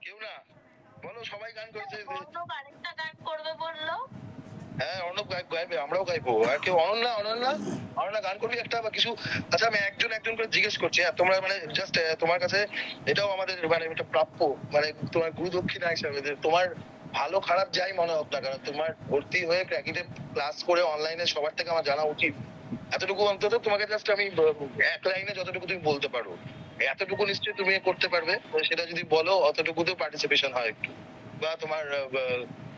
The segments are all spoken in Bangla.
কেউ না, বলো সবাই গান করছে। অর্ণব আরেকটা গান করবে বললো। হ্যাঁ অর্ণব গাইবে, আমরাও গাইবো। আর কেউ অনন্যা অনন্যা অনন্যা গান করবি একটা বা কিছু? আচ্ছা আমি একজন একজন করে জিজ্ঞেস করছি। তোমরা মানে জাস্ট তোমার কাছে এটাও আমাদের মানে একটা প্রাপ্য, মানে তোমার গুরু দক্ষিণা হিসাবে, যে তোমার ভালো খারাপ যাই মনে হোক না কেন, তোমার ভর্তি হয়ে ক্র্যাকিটে ক্লাস করে অনলাইনে সবার থেকে আমার জানা উচিত। এতটুকু অন্তত তোমাকে জাস্ট আমি এক লাইনে যতটুকু তুমি বলতে পারো, এতটুকু নিশ্চয়ই তুমি করতে পারবে। সেটা যদি বলো অতটুকুতেও পার্টিসিপেশন হয় একটু, বা তোমার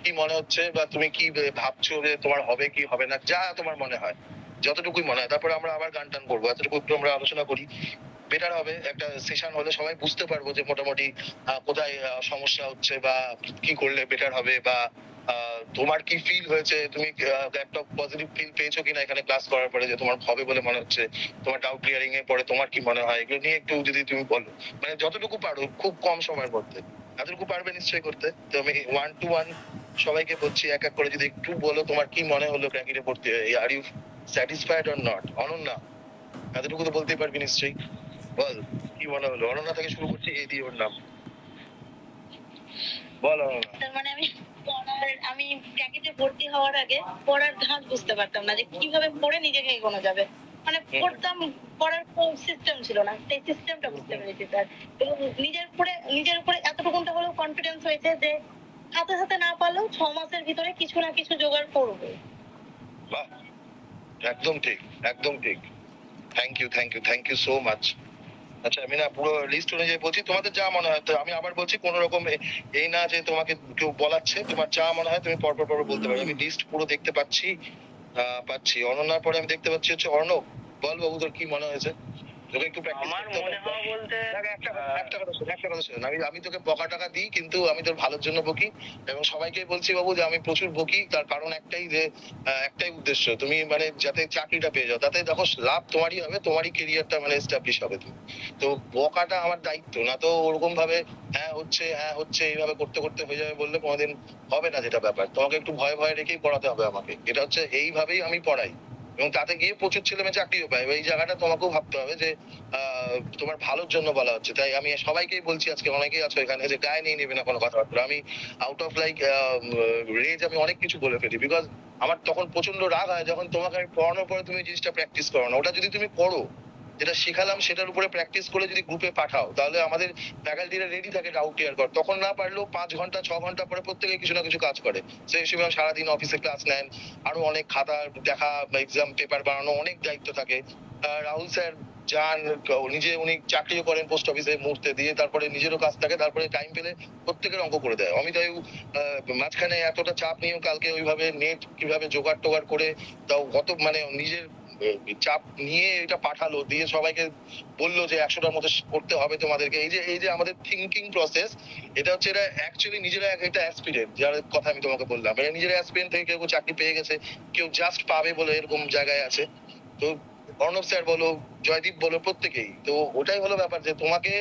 কি মনে হচ্ছে, বা তুমি কি ভাবছো যে তোমার হবে কি হবে না, যা তোমার মনে হয়, যতটুকুই মনে হয়। তারপরে আমরা আবার গান টান করবো, এতটুকু একটু আমরা আলোচনা করি, বেটার হবে। একটা সেশন হলে সবাই বুঝতে পারবো যে মোটামুটি কোথায় সমস্যা হচ্ছে, বা কি করলে বেটার হবে, বা তোমার কি ফিল হয়েছে, তুমি একটা পজিটিভ ফিল পেয়েছো কিনা এখানে ক্লাস করার পরে, যে তোমার হবে বলে মনে হচ্ছে, তোমার ডাউট ক্লিয়ারিং এর পরে তোমার কি মনে হয়, এগুলো নিয়ে একটু যদি তুমি বলো, মানে যতটুকু পারো খুব কম সময়ের মধ্যে। এতটুকু পারবে নিশ্চয়ই করতে। তো আমি 1-to-1 সবাইকে বলছি, এক এক করে যদি একটু বলো তোমার কি মনে হলো ক্র্যাকিটে ভর্তি হয়ে, are you satisfied or not. Ananya এতটুকু তো বলতেই পারবি নিশ্চয়ই, বল কি মনে হলো। অনন্যা থেকে শুরু করছি, এই দিয়ে ওর নাম বল। অনন্যা তার মানে আমি ক্র্যাকিটে ভর্তি হওয়ার আগে পড়ার ধাঁচ বুঝতে পারতাম না যে কিভাবে পড়ে নিজেকে এগোনো যাবে। মানে পড়তাম, পড়ার কোন সিস্টেম ছিল না, সেই সিস্টেমটা বুঝতে পেরেছি স্যার। এবং নিজের উপরে এতটুকুনটা হলেও কনফিডেন্স হয়েছে যে হাতে হাতে না পারলেও 6 মাসের ভিতরে কিছু না কিছু জোগাড় করবো। বাহ, একদম ঠিক, একদম ঠিক। Thank you so much. আচ্ছা আমি না পুরো লিস্ট অনুযায়ী বলছি, তোমাদের যা মনে হয়। তো আমি আবার বলছি, কোন রকম এই না যে তোমাকে কেউ বলাচ্ছে, তোমার যা মনে হয় তুমি পরপর বলতে পারো। আমি লিস্ট পুরো দেখতে পাচ্ছি। অনন্যার পরে আমি দেখতে পাচ্ছি হচ্ছে অর্ণব। বল বাবু, তোর কি মনে হয়েছে? তোকে একটু প্র্যাকটিস আমার মনে হয় বলতে একটা কথা শোন, আমি তোকে বকা টাকা দিই, কিন্তু আমি তোর ভালোর জন্য বকি। এবং সবাইকে বলছি বাবু যে আমি প্রচুর বকি, তার কারণ একটাই, যে একটাই উদ্দেশ্য, তুমি মানে যাতে চাকরিটা পেয়ে যাও। তাতে দেখো লাভ তোমারই হবে, তোমারই কেরিয়ারটা মানে এস্টাবলিশ হবে। তুমি তো বকাটা আমার দায়িত্ব না, তো ওরকম ভাবে হ্যাঁ হচ্ছে এইভাবে করতে করতে হয়ে যাবে বললে কোনোদিন হবে না। যেটা ব্যাপার, তোমাকে একটু ভয় ভয় রেখেই পড়াতে হবে আমাকে। এটা হচ্ছে এইভাবেই আমি পড়াই, এবং তাতে গিয়ে প্রচুর ছেলে মেয়ে চাকরিও পায়। এই জায়গাটা তোমাকেও ভাবতে হবে যে তোমার ভালোর জন্য বলা হচ্ছে। তাই আমি সবাইকেই বলছি, আজকে অনেকেই আছো এখানে, যে গায়ে নিয়ে নেবে না কোনো কথাবার্তা। আমি আউট অফ লাইক রেজ আমি অনেক কিছু বলে ফেলি, বিকজ আমার তখন প্রচন্ড রাগ হয় যখন তোমাকে আমি পড়ানোর পরে তুমি জিনিসটা প্র্যাকটিস করো না। ওটা যদি তুমি পড়ো, যেটা শিখালাম সেটার উপরে প্র্যাকটিস করে যদি গ্রুপে পাঠাও, তাহলে আমাদের ফ্যাকাল্টিরা রেডি থাকে ডাউট ক্লিয়ার কর। তখন না পারলেও 5 ঘন্টা 6 ঘন্টা পরে প্রত্যেকে কিছু না কিছু কাজ করে। সেই হিসেবে সারাদিন অফিসে ক্লাস নেন, আরো অনেক খাতা দেখা, এক্সাম পেপার বানানো, অনেক দায়িত্ব থাকে। রাহুল স্যার যান, উনি চাকরিও করেন পোস্ট অফিসে মুহূর্তে দিয়ে, তারপরে নিজেরও কাজ থাকে, তারপরে টাইম পেলে প্রত্যেকের অঙ্ক করে দেয়। অমিতাভ মাঝখানে এতটা চাপ নিয়েও কালকে ওইভাবে নেট কিভাবে জোগাড় টোগাড় করে, তাও কত মানে নিজের চাপ নিয়ে এটা পাঠালো, দিয়ে সবাইকে বললো যে 100টার মধ্যে করতে হবে তোমাদেরকে। এই যে আমাদের থিঙ্কিং প্রসেস, এটা হচ্ছে, এটা অ্যাকচুয়ালি নিজেরা একটা অ্যাসপিরেন্ট, যার কথা আমি তোমাকে বললাম, এরা নিজেরা অ্যাসপিরেন্ট থেকে কেউ চাকরি পেয়ে গেছে, কেউ জাস্ট পাবে বলে এরকম জায়গায় আছে। তো অর্ণব স্যার বলো, জয়দীপ বলো, প্রত্যেকেই তো ওটাই হলো ব্যাপার, যে তোমাকে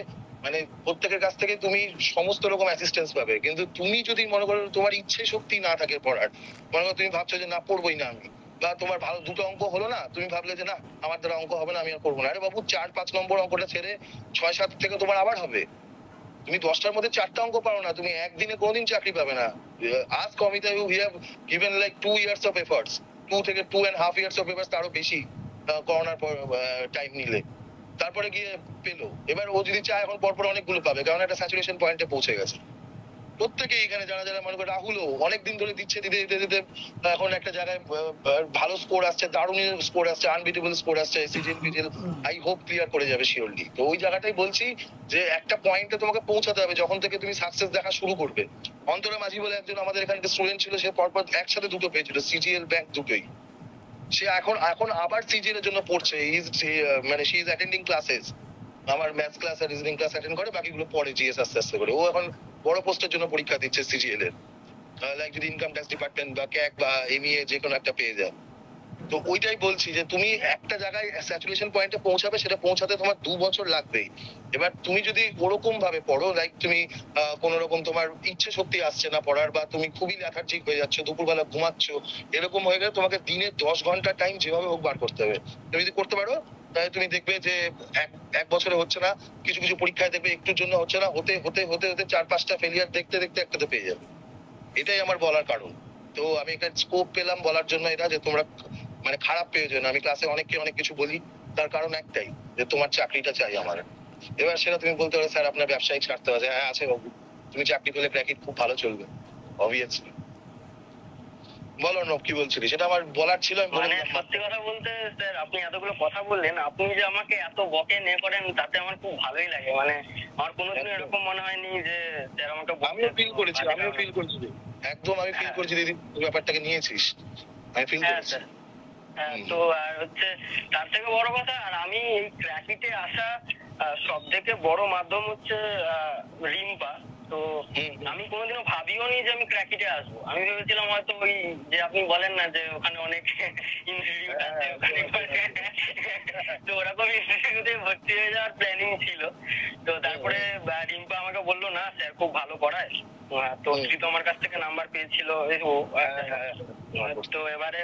মানে প্রত্যেকের কাছ থেকে তুমি সমস্ত রকম অ্যাসিস্ট্যান্স পাবে। কিন্তু তুমি যদি মনে করো তোমার ইচ্ছে শক্তি না থাকে পড়ার, মনে করো তুমি ভাবছো যে না পড়বোই না আমি, বা তোমার ভালো দুটো অঙ্ক হলো না, তুমি ভাবলে যে না আমার দ্বারা অঙ্ক হবে না, আমি আর করবো না। আরে বাবু, 4-5 নম্বর অঙ্কটা ছেড়ে 6-7 থেকে তোমার আবার হবে। তুমি 10টার মধ্যে 4টা অঙ্ক পারো না, তুমি একদিনে কোনোদিন চাকরি পাবে না। আজ কমিতা you have given like 2 years of efforts, 2 থেকে 2.5 years of efforts, তারও বেশি করোনার পর টাইম নিলে, তারপরে গিয়ে পেলো। এবার ও যদি চায় এখন পরপর অনেকগুলো পাবে, কারণ একটা স্যাচুরেশন পয়েন্টে পৌঁছে গেছে। প্রত্যেকে এখানে যারা যারা মনে করে, রাহুলও অনেকদিন ধরে দিতে দিতে এখন একটা জায়গায় ভালো স্কোর আসছে, দারুণ স্কোর আসছে, আনবিটেবল স্কোর আসছে, সিজিএল আই হোপ ক্লিয়ার করে যাবে শিওরলি। তো ওই জায়গাটাই বলছি যে একটা পয়েন্টে তোমাকে পৌঁছাতে হবে যখন থেকে তুমি সাকসেস দেখা শুরু করবে। অন্তরা মাঝি বলে একজন আমাদের এখানে স্টুডেন্ট ছিল, সে পরপর একসাথে দুটো পেয়েছিল, সিজিএল ব্যাংক দুটোই। সে এখন আবার সিজিএল এর জন্য পড়ছে। মানে শি ইজ অ্যাটেন্ডিং ক্লাসেস, আমার ম্যাথস ক্লাস আর রিজনিং ক্লাস অ্যাটেন্ড করে, বাকিগুলো পরে জিএস আস্তে আস্তে করে। ও এখন বড় পোস্টের জন্য পরীক্ষা দিচ্ছে সিজিএল এর, লাইক যদি ইনকাম ট্যাক্স ডিপার্টমেন্ট বা ক্যাক বা এমইএ যে কোনো একটা পেয়ে যায়। তো ওইটাই বলছি যে তুমি একটা জায়গায় স্যাচুরেশন পয়েন্টে পৌঁছাবে, সেটা পৌঁছাতে তোমার 2 বছর লাগবেই। এবার তুমি যদি ওরকম ভাবে পড়ো, লাইক তুমি কোন রকম তোমার ইচ্ছে শক্তি আসছে না পড়ার, বা তুমি খুবই লেথার্জিক হয়ে যাচ্ছ, দুপুরবেলা ঘুমাচ্ছ, এরকম হয়ে গেলে তোমাকে দিনে 10 ঘন্টা টাইম যেভাবে হোক বার করতে হবে। তুমি যদি করতে পারো, তাহলে তুমি দেখবে যে এক এক বছরে হচ্ছে না, কিছু কিছু পরীক্ষায় দেখবে একটুর জন্য হচ্ছে না, হতে হতে হতে হতে 4-5টা ফেলিয়ার দেখতে দেখতে একটাতে পেয়ে যাবে। এটাই আমার বলার কারণ। তো আমি একটা স্কোপ পেলাম বলার জন্য এটা, যে তোমরা মানে খারাপ পেয়েছো না। আমি ক্লাসে অনেককে অনেক কিছু বলি, তার কারণ একটাই, যে তোমার চাকরিটা চাই আমার। এবার সেটা তুমি বলতে পারো স্যার আপনার ব্যবসায়িক স্বার্থ আছে। হ্যাঁ আছে বাবু, তুমি চাকরি পেলে প্র্যাকটিস খুব ভালো চলবে, অবভিয়াসলি। বলো অর্ণব, কি বলছিলি? সেটা আমার বলার ছিল, আমি বলে মানে দিলাম। সত্যি কথা বলতে স্যার, আপনি এতগুলো কথা বললেন, আপনি যে আমাকে এত বকে নে করেন, তাতে আমার খুব ভালোই লাগে। মানে আমার কোনোদিন একদম। এরকম মনে হয়নি যে স্যার আমাকে বকছে। আমিও ফিল করেছি, আমিও ফিল করেছি। একদম আমি ফিল হ্যাঁ। করেছি দিদি, তুই ব্যাপারটাকে নিয়েছিস, আমি ফিল হ্যাঁ করেছি। স্যার। হ্যাঁ, তো আর হচ্ছে তার থেকে বড় কথা, আর আমি এই ক্র্যাকিতে আসা সব থেকে বড় মাধ্যম হচ্ছে রিম্পা। তো আমি কোনোদিনও ভাবিও নি যে আমি ক্র্যাকিতে আসবো। আমি ভেবেছিলাম হয়তো ওই যে আপনি বলেন না যে ওখানে অনেক ইনস্টিটিউট আছে, ওখানে তো ওরকম ইনস্টিটিউটে ভর্তি হয়ে যাওয়ার প্ল্যানিং ছিল। তো তারপরে রিম্পা আমাকে বললো না স্যার খুব ভালো পড়ায়, তো তুই তো আমার কাছ থেকে নাম্বার পেয়েছিল। তো এবারে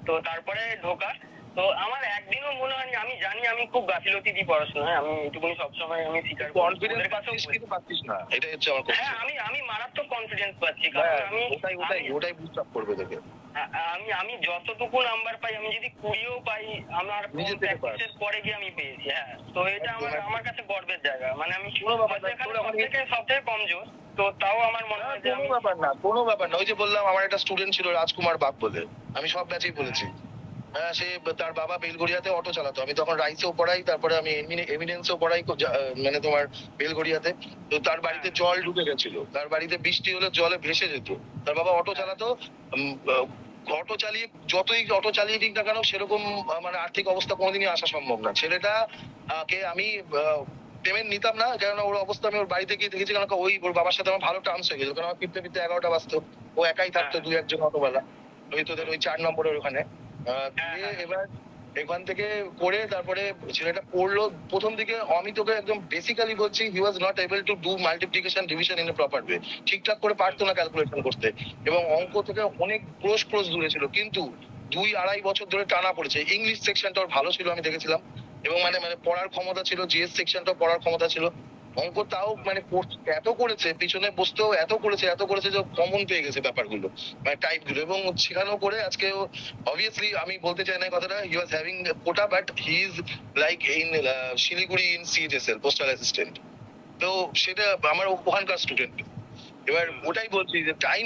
তো তারপরে ঢোকা, তো আমার একদিনও মনে হয়নি, আমি জানি আমি খুব গাফিলতি দিই পড়াশোনায়, আমি এটুকুনি সবসময় আমি স্বীকার করি। কনফিডেন্স ওদের কাছেও পাচ্ছিস বলি। কিন্তু পাচ্ছিস না, এটাই হচ্ছে আমার হ্যাঁ, কথা। আমি মারাত্মক কনফিডেন্স পাচ্ছি, কারণ আমি ওটাই বুস্ট আপ করবে তোকে। আমি যতটুকু নাম্বার পাই, আমি যদি 20ও পাই, আমার নিজে থেকে পাস। প্র্যাকটিসের পরে গিয়ে আমি পেয়েছি। হ্যাঁ, তো এটা একদম, একদম। আমার কাছে গর্বের জায়গা। মানে আমি কোনো ব্যাপার না, এখানে তোরা সবথেকে কমজোর, তো তাও আমার মনে হয় যে কোনো ব্যাপার না, কোনো ব্যাপার না। ওই যে বললাম, আমার একটা স্টুডেন্ট ছিল রাজকুমার বাগ বলে, আমি সব ব্যাচেই বলেছি। হ্যাঁ, সে তার বাবা বেলগড়িয়াতে অটো চালাতো, আমি তখন রাইসেও পড়াই, তারপরে আমি এমিনেন্সেও পড়াই, মানে তোমার বেলগড়িয়াতে। তো তার বাড়িতে জল ঢুকে গেছিল, তার বাড়িতে বৃষ্টি হলে জলে ভেসে যেত। তার বাবা অটো চালাতো। অটো চালিয়ে যতই অটো চালিয়ে দিক না কেন, সেরকম মানে আর্থিক অবস্থা কোনোদিনই আসা সম্ভব না। ছেলেটা কে আমি পেমেন্ট নিতাম না, কেননা ওর অবস্থা আমি ওর বাড়িতে গিয়ে দেখেছি, কারণ ওই ওর বাবার সাথে আমার ভালো টার্মস হয়ে গেছিল, কারণ আমার ফিরতে ফিরতে 11টা বাজতো, ও একাই থাকতো, 2-1 জন অটোওয়ালা ওই তোদের ওই 4 নম্বরের ওখানে। দিয়ে এবার এখান থেকে করে তারপরে ছেলেটা পড়লো। প্রথম দিকে আমি তোকে একদম বেসিক্যালি বলছি, he was not able to do multiplication division in a proper way. ঠিকঠাক করে পারতো না ক্যালকুলেশন করতে, এবং অঙ্ক থেকে অনেক ক্রোশ দূরে ছিল। কিন্তু 2-2.5 বছর ধরে টানা পড়েছে। ইংলিশ সেকশনটা ওর ভালো ছিল, আমি দেখেছিলাম, এবং মানে মানে পড়ার ক্ষমতা ছিল, জিএস সেকশনটাও পড়ার ক্ষমতা ছিল। অঙ্ক তাও মানে এত করেছে, পিছনে বসতেও এত করেছে যে কমন পেয়ে গেছে ব্যাপারগুলো, মানে টাইপ গুলো, এবং শেখানো করে আজকে অবভিয়াসলি আমি বলতে চাই না এই কথাটা, he was having quota, but he is like in Siliguri in CHSL postal assistant. তো সেটা আমার ওখানকার স্টুডেন্ট। এবার ওটাই বলছি যে টাইম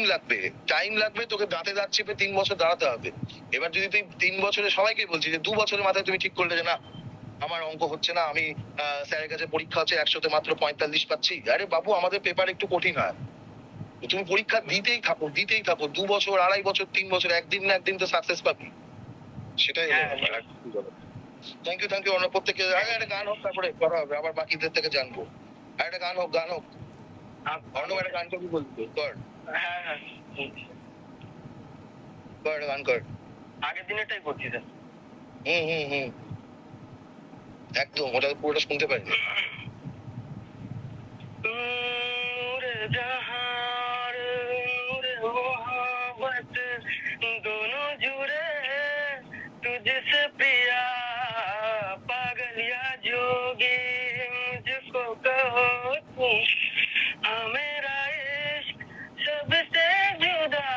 লাগবে, তোকে দাঁতে দাঁত চেপে 3 বছর দাঁড়াতে হবে। এবার যদি তুই 3 বছরে, সবাইকে বলছি যে 2 বছরের মাথায় তুমি ঠিক করলে যে না আমার অঙ্ক হচ্ছে না, আমি স্যারের কাছে পরীক্ষা হচ্ছে 100তে মাত্র 45 পাচ্ছি, আরে বাবু আমাদের পেপার একটু কঠিন হয়, তুমি পরীক্ষা দিতেই থাকো 2 বছর, 2.5 বছর, 3 বছর, একদিন না একদিন তো সাকসেস পাবি। সেটাই থ্যাংক ইউ অন্য প্রত্যেকে। আগে একটা গান হোক, তারপরে কথা হবে, আবার বাকিদের থেকে জানবো। আর একটা গান হোক অন্য একটা গান করবি বলবি, কর হ্যাঁ, কর একটা গান কর। আগের দিনেরটাই করছি স্যার। হুম একদম, ওটা পুরোটা শুনতে পারিনি। नूरे जहां नूरे मोहब्बत दोनों जुड़े तुझसे प्रिया, पागल या जोगी मुझको कहो तुम, हाँ मेरा इश्क सबसे जुदा,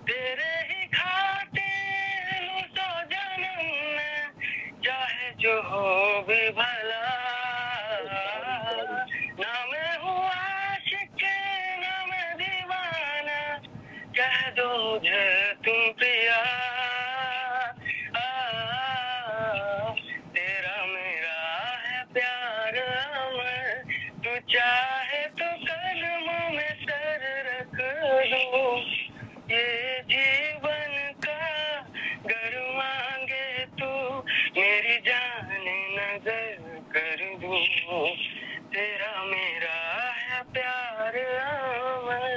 तेरे ही खातिर लूं तो जन्म में, चाहे जो हो भी भला, ना मैं हूँ आशिक ना मैं दीवाना, कह दो मुझे तुम प्रिया, तेरा मेरा है प्यार अमर, तू चाहे तो कदमों में सर रख दूं, ये जीवन का घर मांगे तू, मेरी जान नजर कर दूं, तेरा मेरा है प्यार अमर।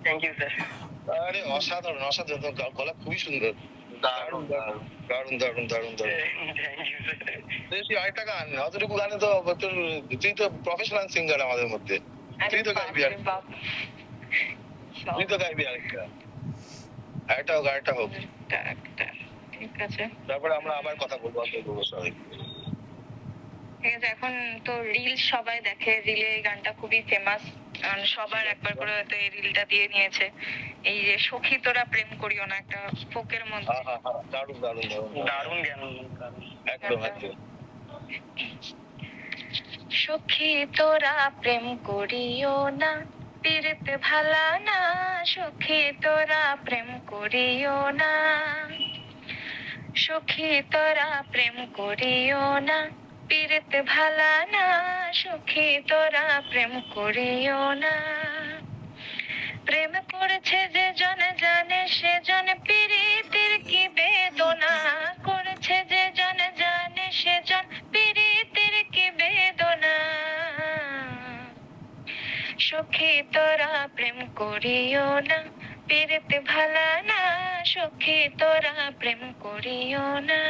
Thank you sir. আরে অসাধারণ, গলা খুবই সুন্দর, দারুণ। थैंক यू सर। তুই আরেকটা গান, অতটুকু গানে তো তুই তো প্রফেশনাল সিঙ্গার আমাদের মধ্যে, তুই তো গাইবি আরেকটা হোক। ঠিক আছে, তারপরে আমরা আবার কথা বলবো সবাই। ঠিক আছে। এখন তো রিল সবাই দেখে, রিলে এই গানটা খুবই ফেমাস, সবার একবার করে হয়তো এই রিলটা দিয়ে নিয়েছে। এই যে সখী তোরা প্রেম করিও না, একটা ফোকের মধ্যে। দারুণ দারুণ দারুণ দারুণ জ্ঞান, একদম একদম। সখী তোরা প্রেম করিও না, পীড়িত ভালা না। সখী তোরা প্রেম করিও না, সখী তোরা প্রেম করিও না, পীড়িত ভালা না। সখী তোরা প্রেম করিও না। প্রেম করেছে যে জন জানে, সে জন পীড়িতের কি বেদনা করেছে। যে জন জানে, সে জন পীড়িতের কি বেদনা। সখী তোরা প্রেম করিও না, পীড়িত ভালা না। সখী তোরা প্রেম করিও না।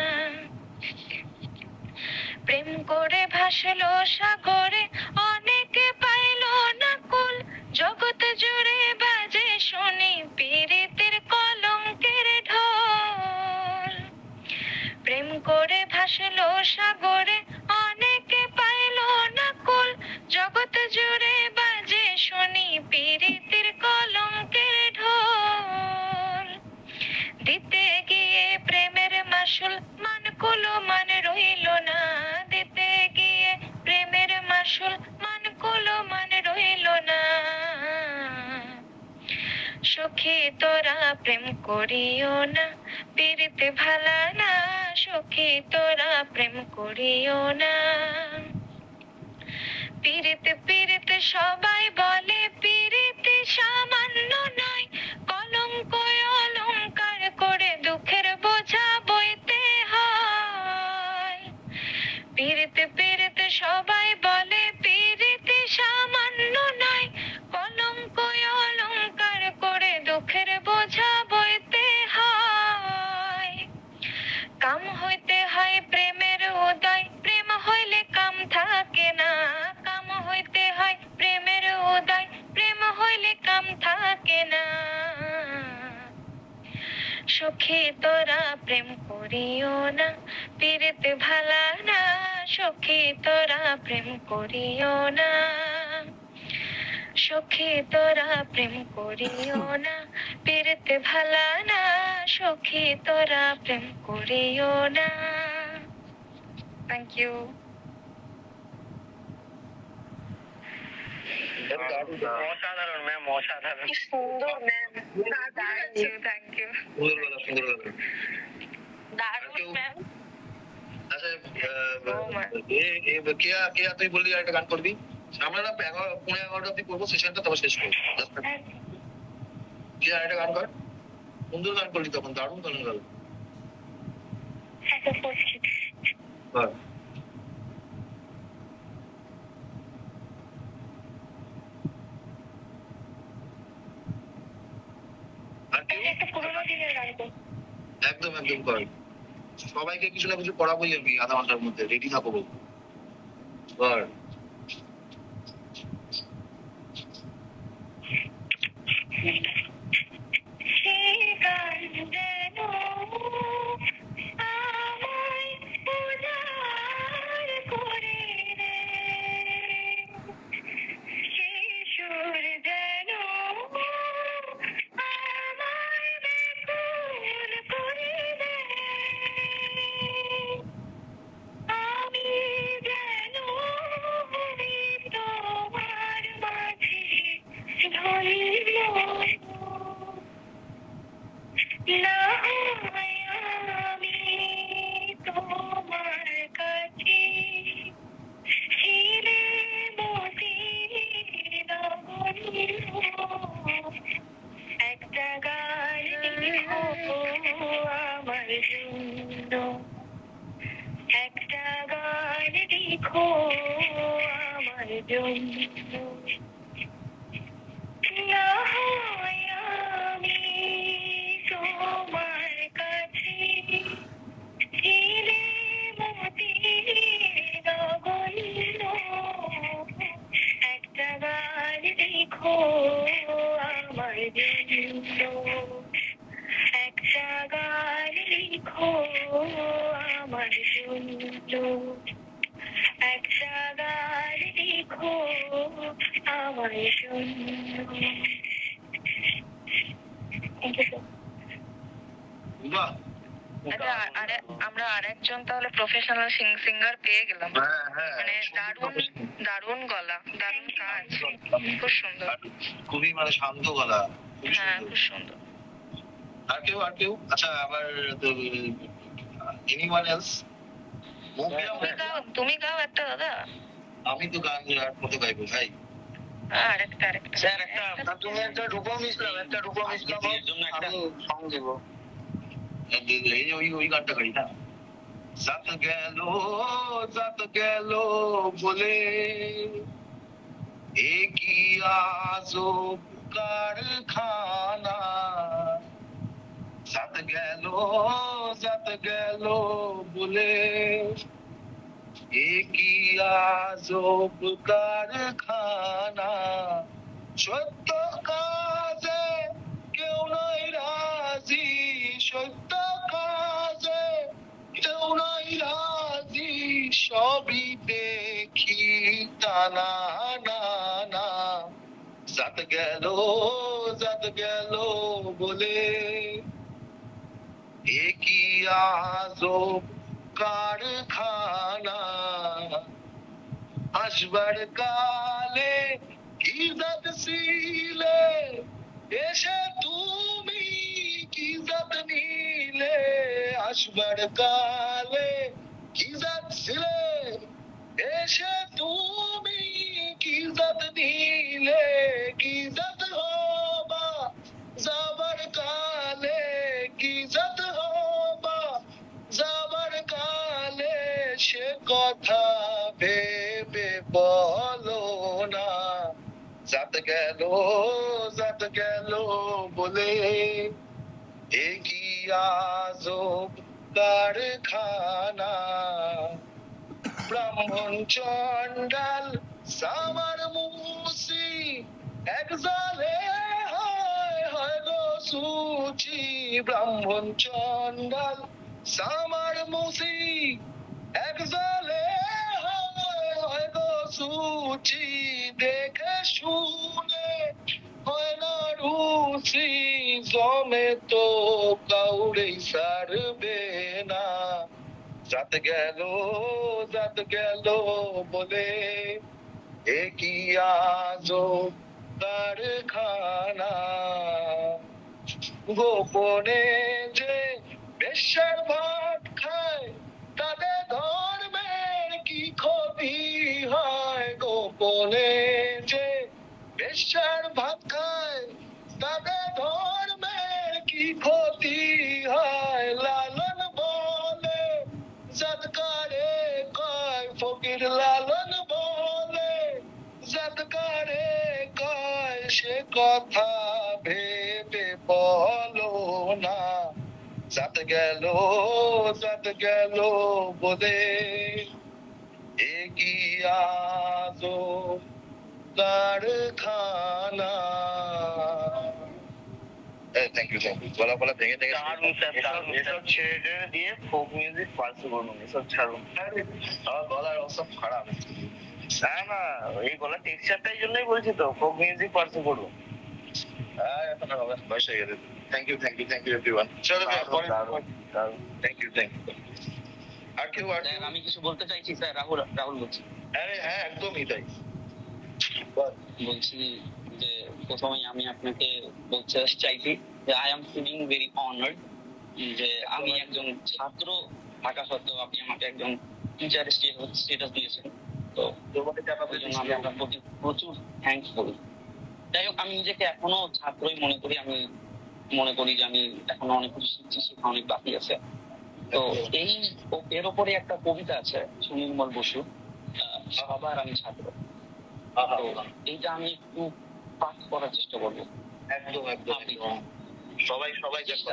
প্রেম করে ভাসলো সাগরে, অনেকে পাইল না কুল। জগৎ জুড়ে বাজে শুনি পীড়িতের কলঙ্কের ঢোল। প্রেম করে ভাসলো সাগরে, অনেকে পাইল না কুল। জগৎ জুড়ে বাজে শুনি পীড়িতের কলঙ্কের ঢোল। দিতে গিয়ে প্রেমের মাসুল মান কুলো মান রইল না। দিতে গিয়ে প্রেমের মাসুল মান কুলো মান রইল না। সখী তোরা প্রেম করিও না, পীড়িত ভালা না। সখী তোরা প্রেম করিও না। পীড়িত পীড়িত সবাই বলে, পীড়িত সামান্য নয়। কলঙ্ক অলংকার করে দুঃখের বোঝা বইতে হয়। পীড়িত পীড়িত সবাই বলে, পীড়িত সামান্য নয়। কলঙ্ক অলংকার করে দুঃখের বোঝা বইতে হয়। কাম হইতে হয় প্রেমের উদয়, প্রেম হইলে কাম থাকে না। কাম হইতে হয় প্রেমের উদয়, প্রেম হইলে কাম থাকে না। সখী তোরা প্রেম করিও না, পীড়িত ভালা না। সখী তোরা প্রেম করিও না। সখী তোরা প্রেম করিও না, পীড়িত ভালা না। সখী তোরা প্রেম করিও না। Thank you. অসাধারণ ম্যাম, অসাধারণ। কি সুন্দর ma'am, thank you thank you. সুন্দর গলা, সুন্দর গলা। দারুণ ম্যাম। আচ্ছা কেয়া তুই বললি একটা গান করবি, আমরা না 11:15 অব্দি করবো সেশনটা, তারপর শেষ করবো। কেয়া একটা গান কর, সুন্দর গান করলি তখন, দারুণ গান গেল। একদম একদম কর, সবাইকে কিছু না কিছু পড়াবো আমি আধা ঘন্টার মধ্যে, রেডি থাকবো কর। একটা গান লিখো আমার জন্য, একটা গান লিখো আমার জন্য। না হয় আমি তোমার কাছে ছিলে মতির নগণ্য, একটা গান লিখো আমার জন্য, একটা গান লিখো রেখো আমার জন্য, একটা গান লিখো আমার জন্য। বাহ, আচ্ছা, আমরা আরেকজন তাহলে প্রফেশনাল সিঙ্গার পেয়ে গেলাম। হ্যাঁ হ্যাঁ, মানে দারুণ দারুণ গলা, দারুণ কাজ, খুব সুন্দর। খুবই মানে শান্ত গলা, খুবই হ্যাঁ, সুন্দর। খুব সুন্দর। আর কেউ? আচ্ছা, আবার এনিওয়ান এলস? তুমি গাও একটা দাদা। আমি তো গান আর কত গাইবো ভাই। আরেকটা স্যার তুমি একটা রূপম ইসলাম আমি সং দেব। এই ওই গানটা গাই না, জাত গেল বলে একই আজব কারখানা, জাত গেল বলে একই আজব কারখানা, সত্য কাজে কেউ নাই রাজি, সত্য কাজে কেউ নাই রাজি, সবই দেখি টানা না না, জাত গেল বলে একই আজব কারখানা, আসবার কালে কি জাত ছিলে, এসে তুমি কি জাত নিলে, আসবার কালে কি জাত ছিলে, এসে তুমি কি জাত নিলে, কি জাত হবা যাবার কালে, কি জাত হবা যাবার কালে, সে কথা ভেবে বলো না, জাত গেল বলে একই আজব কারখানা, ব্রাহ্মণ চন্ডাল সামার মুসি, এক জালে হয় গো সুচি, ব্রাহ্মণ চন্ডাল সামার মুসি, এক জালে হয় গো সুচি, দেখে শুনে হয় না রুচি, জমে তো কাউরে সারবে না, জাত গেল বলে একই আজব কারখানা, গোপনে যে বেশ্যার ভাত খায়, তাদের ধর্মের কি ক্ষতি হয়, গোপনে যে বেশ্যার ভাত খায়, তাদের ধর্মের কি ক্ষতি হয়, লালন বলে জাতকারে কয় ফকির, লালন বলে জাতকারে কয়, সে কথা ভেবে বলো না, জাত গেল বলে একই আজব কারখানা। থ্যাংক ইউ বলা ভেঙে এসব ছেড়ে দিয়ে ফোক মিউজিক পার্সু করুন, এসব ছাড়ুন। আমার গলার অবস্থা খারাপ। না এই গলা টেক্সচারটাই জন্যই বলছি তো, ফোক মিউজিক পার্সু করুন। এখন আর হবে, বয়স হয়ে গেছে। Thank you everyone. চলো থ্যাংক ইউ। আর কেউ? আমি কিছু বলতে চাইছি স্যার, রাহুল বলছি। আরে হ্যাঁ, একদমই তাই। বলছি যে প্রথমেই আমি আপনাকে বলতে চাইছি যে I am feeling very honoured, যে আমি একজন ছাত্র থাকা সত্ত্বেও আপনি আমাকে একজন টিচার স্টেটাস দিয়েছেন, তো ওই জন্য আমি আপনার প্রতি প্রচুর থ্যাঙ্কফুল। যাই হোক, আমি নিজেকে এখনো ছাত্রই মনে করি, আমি মনে করি যে আমি এখনো অনেক কিছু শিখছি, শেখা অনেক বাকি আছে। তো এর উপরে একটা কবিতা আছে সুনির্মল বসু, সবার আমি ছাত্র, এইটা আমি একটু পাঠ করার চেষ্টা করবো। একদম সবাই চেষ্টা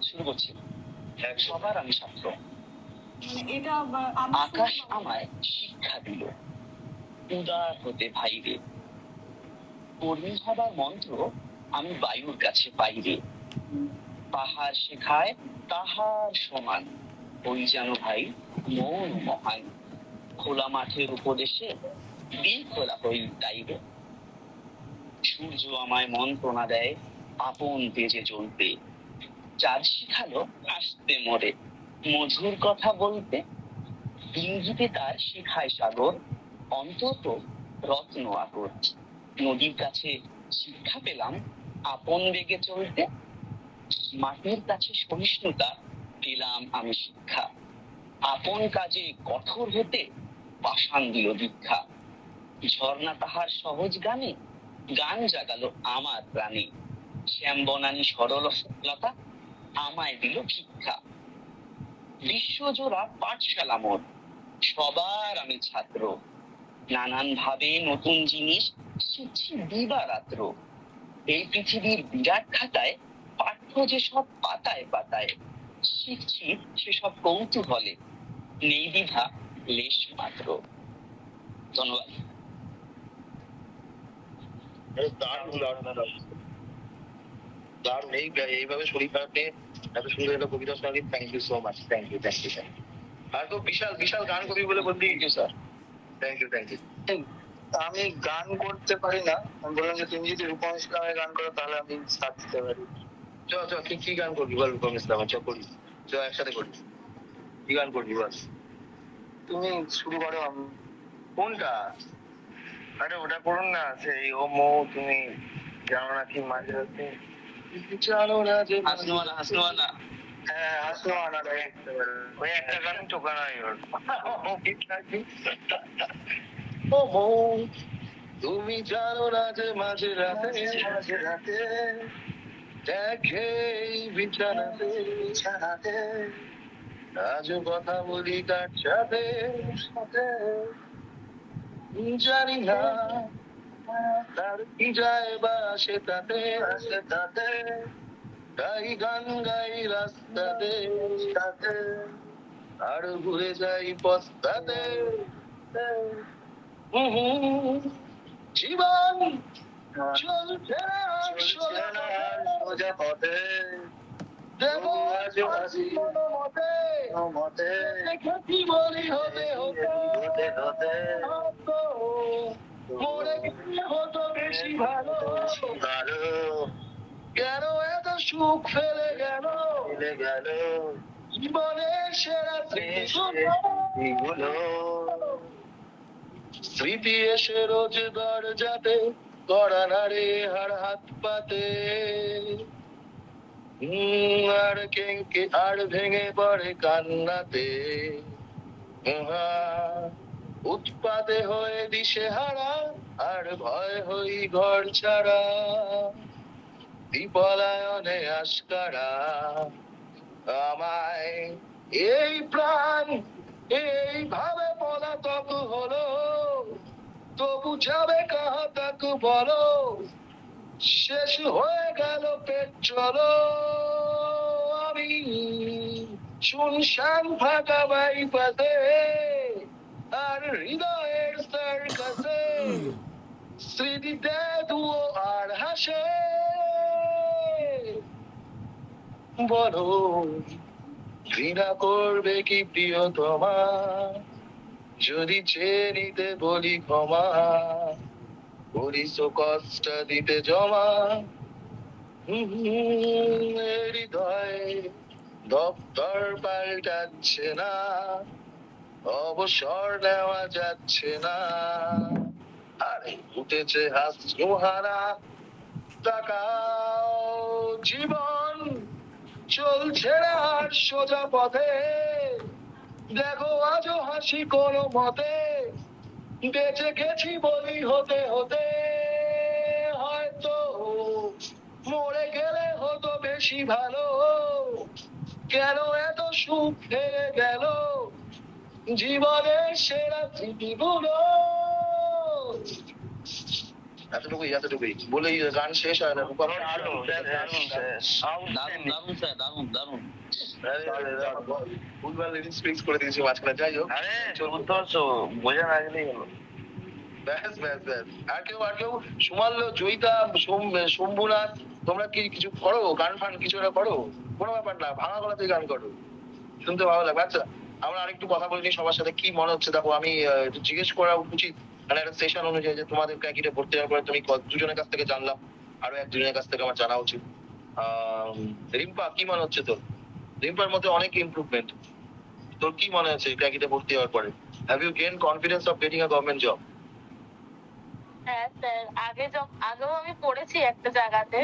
শুরু করছি। সবার আমি ছাত্র, আকাশ আমায় শিক্ষা দিল উদার হতে ভাইরে, কর্মী হবার মন্ত্র আমি বায়ুর কাছে বাইরে, পাহাড় শেখায় তাহার সমান, ওই যেন ভাই মন মহান। খোলা মাঠের উপদেশে দিল খোলা হই তাইবে, সূর্য আমায় মন্ত্রণা দেয় আপন তেজে জ্বলতে। চাঁদ শিখালো আসতে মরে মধুর কথা বলতে, ইঙ্গিতে তার শিখায় সাগর অন্তত রত্ন আকর। নদীর কাছে শিক্ষা পেলাম আপন বেগে চলতে, মাটির কাছে সহিষ্ণুতা পেলাম আমি শিক্ষা। আপন কাজে কঠোর হতে পাষাণ দিল দীক্ষা। ঝর্ণা তাহার সহজ গানে গান জাগালো আমার প্রাণে, শ্যাম বনানী সরলতা আমায় দিল ভিক্ষা। বিশ্বজোড়া পাঠশালা মোর, সবার আমি ছাত্র, নানান ভাবে নতুন জিনিস শিখছি দিবারাত্র। এই পৃথিবীর বিরাট খাতায় পাঠ্য যেসব পাতায় পাতায়, শিখছি সেসব কৌতূহলে, নেই দ্বিধা লেশ মাত্র। ধন্যবাদ। দারুণ দারুণ দারুণ দারুণ। এইভাবে শরীর খারাপ নিয়ে এত সুন্দর একটা কবিতা শোনালি, thank you so much, thank you thank you. আর তো বিশাল বিশাল গান কবি বলে বলতে you sir, thank you thank you. আমি গান করতে পারি না, আমি বললাম যে তুমি যদি রূপম ইসলামের গান করো তাহলে আমি সাথ দিতে পারি। চ চ কি গান করবি বল রূপম ইসলাম, চ করি, চ একসাথে করি। কি গান করবি বল? তুমি শুরু করো। আমি কোনটা? আরে ওটা করুন না, সেই ও মৌ তুমি জানো না কি মাঝে রাতে জানো না যে হাসনুয়ানা হাসনুয়ানা হ্যাঁ হাসনুয়ানা, ওই একটা গান টোকানো হয় ওর। ও মৌ তুমি জানো না যে মাঝে রাতে মাঝে রাতে দেখে এই বিছানাতে বিছানাতে আজও কথা বলি কার সাথে, সাথে জানি না তার কি যায় বা সে তাতে, আসে তাতে তাই গান গাই রাস্তাতে তাতে আর ঘুরে যাই পস্তাতে। জীবন চলছে আর চলছে না আর সোজা পথে, দেবো আজও হাসি কোনো মতে, মতে কি বলি হতে হতে হতে হতে হতো, মরে গেলে হতো বেশি ভালো। ভালো কেন এত সুখ ফেলে গেল মিলে গেল জীবনের সেরা স্মৃতিগুলো। স্মৃতি এসে রোজ দরজাতে কড়া নাড়ে হাড় হাত পাতে, আর কেঁকে আর ভেঙে পড়ে কান্নাতে। উৎপাতে হয়ে দিশে হারা আর ভয় হই ঘর ছাড়া, বিপলায়নে আশকারা আমায় এই প্রাণ এইভাবে পলাতক হলো, তবু যাবে কাহা তাক বলো, শেষ হয়ে গেল পেট চলো। আমি শুনশান ফাঁকা বাইপাতে আর হৃদয়ের সার্কাসে, স্মৃতিতে ধুয়ো আর হাসে। বলো ঘৃণা করবে কি প্রিয়তমা যদি চেয়ে নিতে বলি ক্ষমা, করিস কষ্ট দিতে জমা। হৃদয় দপ্তর পাল্টাচ্ছে না, অবসর নেওয়া যাচ্ছে না। আরে উঠেছে হাসুহারা তাকাও, জীবন চলছে না আর সোজা পথে, দেখো আজও হাসি কোনো মতে, বেঁচে গেছি বলি হতে হতে। হয়তো মরে গেলে হতো বেশি ভালো, কেন এত সুখ ফেলে গেল জীবনের সেরা স্মৃতিগুলো। এতটুকুই বলে গান শেষ হয় না। দারুণ দারুণ স্যার, দারুণ দারুণ। ভুলভাল লিরিক্স ফিক্স করে দিয়েছি মাঝখানে, যাই হোক আরে চলতে বোঝা না গেলেই হলো। ব্যাস ব্যাস ব্যাস। আর কেউ সুমাল্য, জয়িতা, শম্ভুনাথ, তোমরা কি কিছু করো? গান ফান কিছু একটা করো? কোনো ব্যাপার না, ভাঙা গলাতেই গান করো, শুনতে ভালো লাগবে। আচ্ছা, আমরা আরেকটু কথা বলিনি সবার সাথে, কি মনে হচ্ছে? দেখো আমি একটু জিজ্ঞেস করা উচিত, মানে একটা সেশন অনুযায়ী, যে তোমাদের ক্যাকিটে ভর্তি হওয়ার পরে তুমি দুজনের কাছ থেকে জানলাম, আরো একজনের কাছ থেকে আমার জানা উচিত। রিম্পা, কি মনে হচ্ছে তোর? রিম্পার মধ্যে অনেক ইমপ্রুভমেন্ট, তোর কি মনে হচ্ছে ক্যাকিটে ভর্তি হওয়ার পরে? Have you gain confidence of getting a government job? হ্যাঁ স্যার, আগেও আমি পড়েছি একটা জায়গাতে,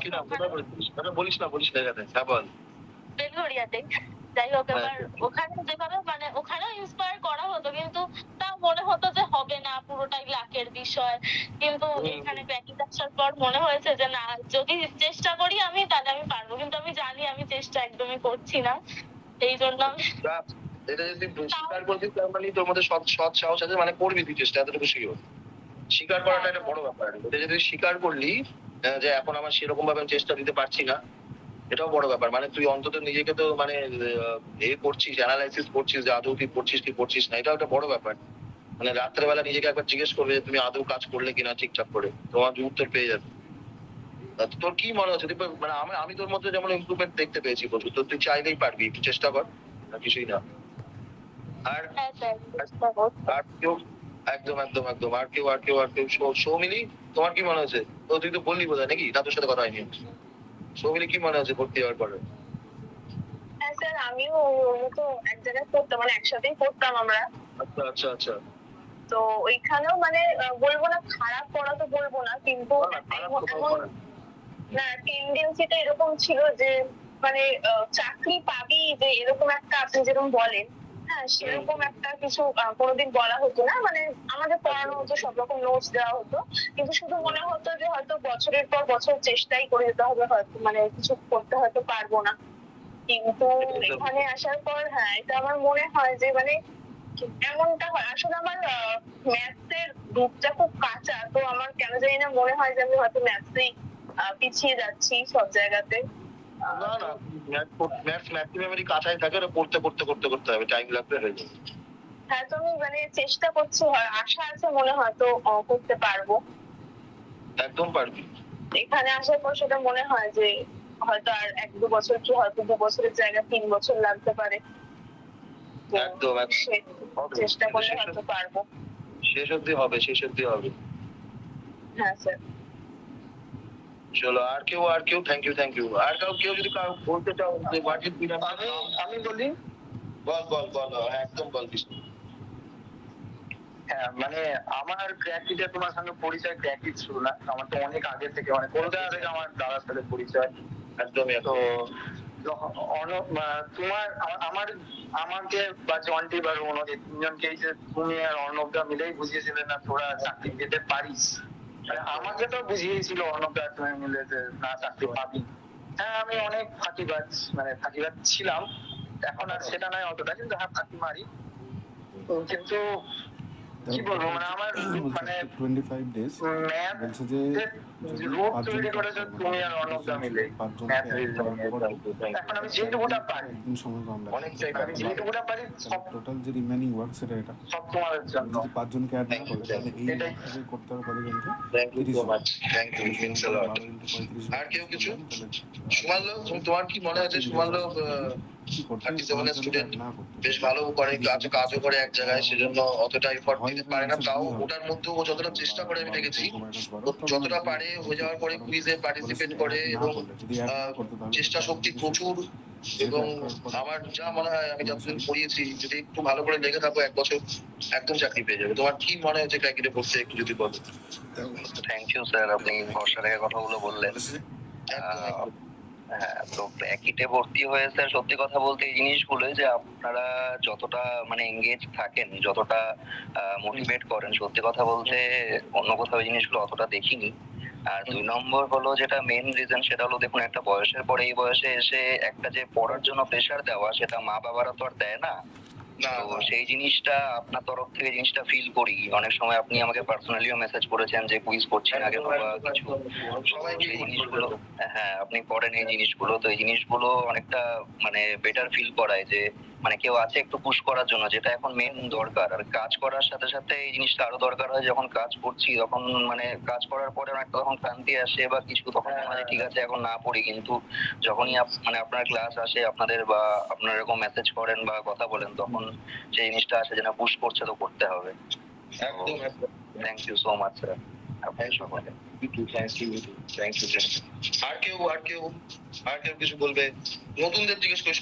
কি নাম কোথায় পড়েছিস? বলিস না এখানে, হ্যাঁ বল। বেলঘরিয়াতে। যাই হোক, এবার ওখানে যেভাবে মানে ওখানেও ইন্সপায়ার করা হতো, কিন্তু তাও মনে হতো যে হবে না, পুরোটাই লাকের বিষয়। কিন্তু এখানে প্র্যাকটিস আসার পর মনে হয়েছে যে না, যদি চেষ্টা করি আমি, তাহলে আমি পারবো। কিন্তু আমি জানি আমি চেষ্টা একদমই করছি না, এই জন্য এটা যদি স্বীকার করবি, তার মানে তোর মধ্যে সৎ সাহস আছে, মানে করবি তুই চেষ্টা, এতটুকু শিওর। স্বীকার করাটা একটা বড় ব্যাপার। এটা যদি স্বীকার করলি যে এখন আমার সেরকম ভাবে চেষ্টা দিতে পারছি না, এটাও বড় ব্যাপার। মানে তুই অন্তত নিজেকে তো মানে করছিস, অ্যানালাইসিস করছিস যে আদৌ তুই করছিস কি করছিস না, এটাও একটা বড় ব্যাপার। মানে রাত্রেবেলা নিজেকে একবার জিজ্ঞেস করবে যে তুমি আদৌ কাজ করলে কিনা ঠিকঠাক করে, তোমার উত্তর পেয়ে যাবে। তোর কি মনে হচ্ছে? মানে আমি তোর মধ্যে যেমন ইমপ্রুভমেন্ট দেখতে পেয়েছি প্রচুর, তো তুই চাইলেই পারবি, একটু চেষ্টা কর, কিছুই না। আর আর কেউ, একদম একদম একদম, আর কেউ সৌমিলি, তোমার কি মনে হচ্ছে? তো তুই তো বললি বোধহয়, নাকি না তোর সাথে কথা হয়নি? সৌমিলি, কি মনে হচ্ছে ভর্তি হওয়ার পরে? হ্যাঁ স্যার, আমিও ওর মতো এক জায়গায় পড়তাম, মানে একসাথেই পড়তাম আমরা। আচ্ছা আচ্ছা আচ্ছা। তো ওইখানেও মানে বলবো না খারাপ পড়া, তো বলবো না, কিন্তু না, টেন্ডেন্সিটা এরকম ছিল যে মানে চাকরি পাবি যে এরকম একটা, আপনি যেরকম বলেন, হ্যাঁ সেরকম একটা কিছু কোনোদিন বলা হতো না। মানে আমাদের পড়ানো হতো, সব রকম নোটস দেওয়া হতো, কিন্তু শুধু মনে হতো যে হয়তো বছরের পর বছর চেষ্টাই করে যেতে হবে, হয়তো মানে কিছু করতে হয়তো পারবো না। কিন্তু এখানে আসার পর হ্যাঁ, এটা আমার মনে হয় যে মানে এমনটা হয়। আসলে আমার ম্যাথসের রূপটা খুব কাঁচা, তো আমার কেন জানি না মনে হয় যে আমি হয়তো ম্যাথসেই পিছিয়ে যাচ্ছি সব জায়গাতে। না না, ম্যাক্সিমামই কাঁচাই থাকে, ওটা পড়তে পড়তে করতে করতে হবে, টাইম লাগবে, হয়ে যাবে। হ্যাঁ, তো আমি মানে চেষ্টা করছি, আশা আছে মনে হয় তো করতে পারবো। একদম পারবি। এখানে আসার পর সেটা মনে হয় যে হয়তো আর 1-2 বছর, কি হয়তো 2 বছরের জায়গায় 3 বছর লাগতে পারে। একদম চেষ্টা করলে হয়তো পারবো। শেষ অব্দি হবে, শেষ অব্দি হবে। হ্যাঁ স্যার। চলো, আর কেউ থ্যাংক ইউ। আর কেউ যদি বলতে চাও যে হোয়াট ইজ বিন, আমি বলি। বল, একদম বল বিষ্ণু। হ্যাঁ, মানে আমার ক্র্যাকিটে তোমার সঙ্গে পরিচয় ক্র্যাকিট শুরু না, আমার তো অনেক আগে থেকে, মানে কলকাতা থেকে আমার দাদার সাথে পরিচয়। একদমই। তো তোমার আমাকে বা জন্টি বা রোহন, এই তিনজনকেই যে তুমি আর অর্ণবদা মিলেই বুঝিয়েছিলে না তোরা চাকরি পেতে পারিস, মানে আমাকে তো বুঝিয়েছিল অর্ণবদা তুমি মিলে যে না চাকরি পাবি। হ্যাঁ, আমি অনেক ফাঁকিবাজ ছিলাম, এখন আর সেটা নয় অতটা, কিন্তু হ্যাঁ ফাঁকি মারি। কিন্তু কি বলবো, মানে আমার মানে 25 ডেজ বলছে যে রূপ তৈরি করেছো তুমি আর অর্ণবদা মিলে। এখন আমি যেটুকুটা পারি, একদিন সময় কম লাগে, অনেকটাই আমি যেটুকুটা পারি সব টোটাল যে রিমেনিং ওয়ার্ক সেটা এটা সব তোমাদের জন্য। যদি 5 জনকে অ্যাড না করে তাহলে এই ওয়ার্কটাকে করতে হবে কতজনকে? Thank you so much, thank you, means a lot. আর কেউ কিছু? সুমাল্য, তোমার কি মনে হচ্ছে? সুমাল্য 37 স্টুডেন্ট, বেশ ভালো করে, কাজও করে এক জায়গায়, সেজন্য অতটা এফর্ট দিতে পারে না, তাও ওটার মধ্যেও ও যতটা চেষ্টা করে আমি দেখেছি, যতটা পারে হয়ে যাওয়ার পরে কুইজে পার্টিসিপেট করে, এবং চেষ্টা শক্তি প্রচুর। এবং আমার যা মনে হয়, আমি যতদিন পড়িয়েছি, যদি একটু ভালো করে লেগে থাকো 1 বছর একদম চাকরি পেয়ে যাবে। তোমার কি মনে হচ্ছে ক্র্যাকিটে পড়ছে, একটু যদি বলো। থ্যাংক ইউ স্যার, আপনি ভরসা রেখে কথাগুলো বললেন। হ্যাঁ, তো ক্র্যাকিটে ভর্তি হয়ে স্যার সত্যি কথা বলতে এই জিনিসগুলো যে আপনারা যতটা মানে এঙ্গেজ থাকেন, যতটা মোটিভেট করেন, সত্যি কথা বলতে অন্য কোথাও এই জিনিসগুলো অতটা দেখিনি। আর 2 নম্বর হলো যেটা মেন রিজন, সেটা হলো দেখুন, একটা বয়সের পরে এই বয়সে এসে একটা যে পড়ার জন্য প্রেশার দেওয়া, সেটা মা বাবারা তো আর দেয় না। তো সেই জিনিসটা আপনার তরফ থেকে জিনিসটা ফিল করি। অনেক সময় আপনি আমাকে পার্সোনালিও মেসেজ করেছেন যে কুইজ করছেন আগে বা কিছু, সেই জিনিসগুলো হ্যাঁ আপনি করেন এই জিনিসগুলো, তো এই জিনিসগুলো অনেকটা মানে বেটার ফিল করায় যে মানে কেউ আছে একটু পুশ করার জন্য, যেটা এখন মেন দরকার। আর কাজ করার সাথে সাথে এই জিনিসটা আরো দরকার হয়, যখন কাজ করছি তখন মানে কাজ করার পরে একটা তখন ক্লান্তি আসে বা কিছু, তখন মনে হয় ঠিক আছে এখন না পড়ি, কিন্তু যখনই মানে আপনার ক্লাস আসে আপনাদের বা আপনার এরকম মেসেজ করেন বা কথা বলেন, তখন সেই জিনিসটা আসে যে না পুশ করছে তো করতে হবে। একদম একদম। Thank you so much sir, আপনার সকলে। Thank you. আর কেউ কিছু বলবে? নতুনদের জিজ্ঞেস করি,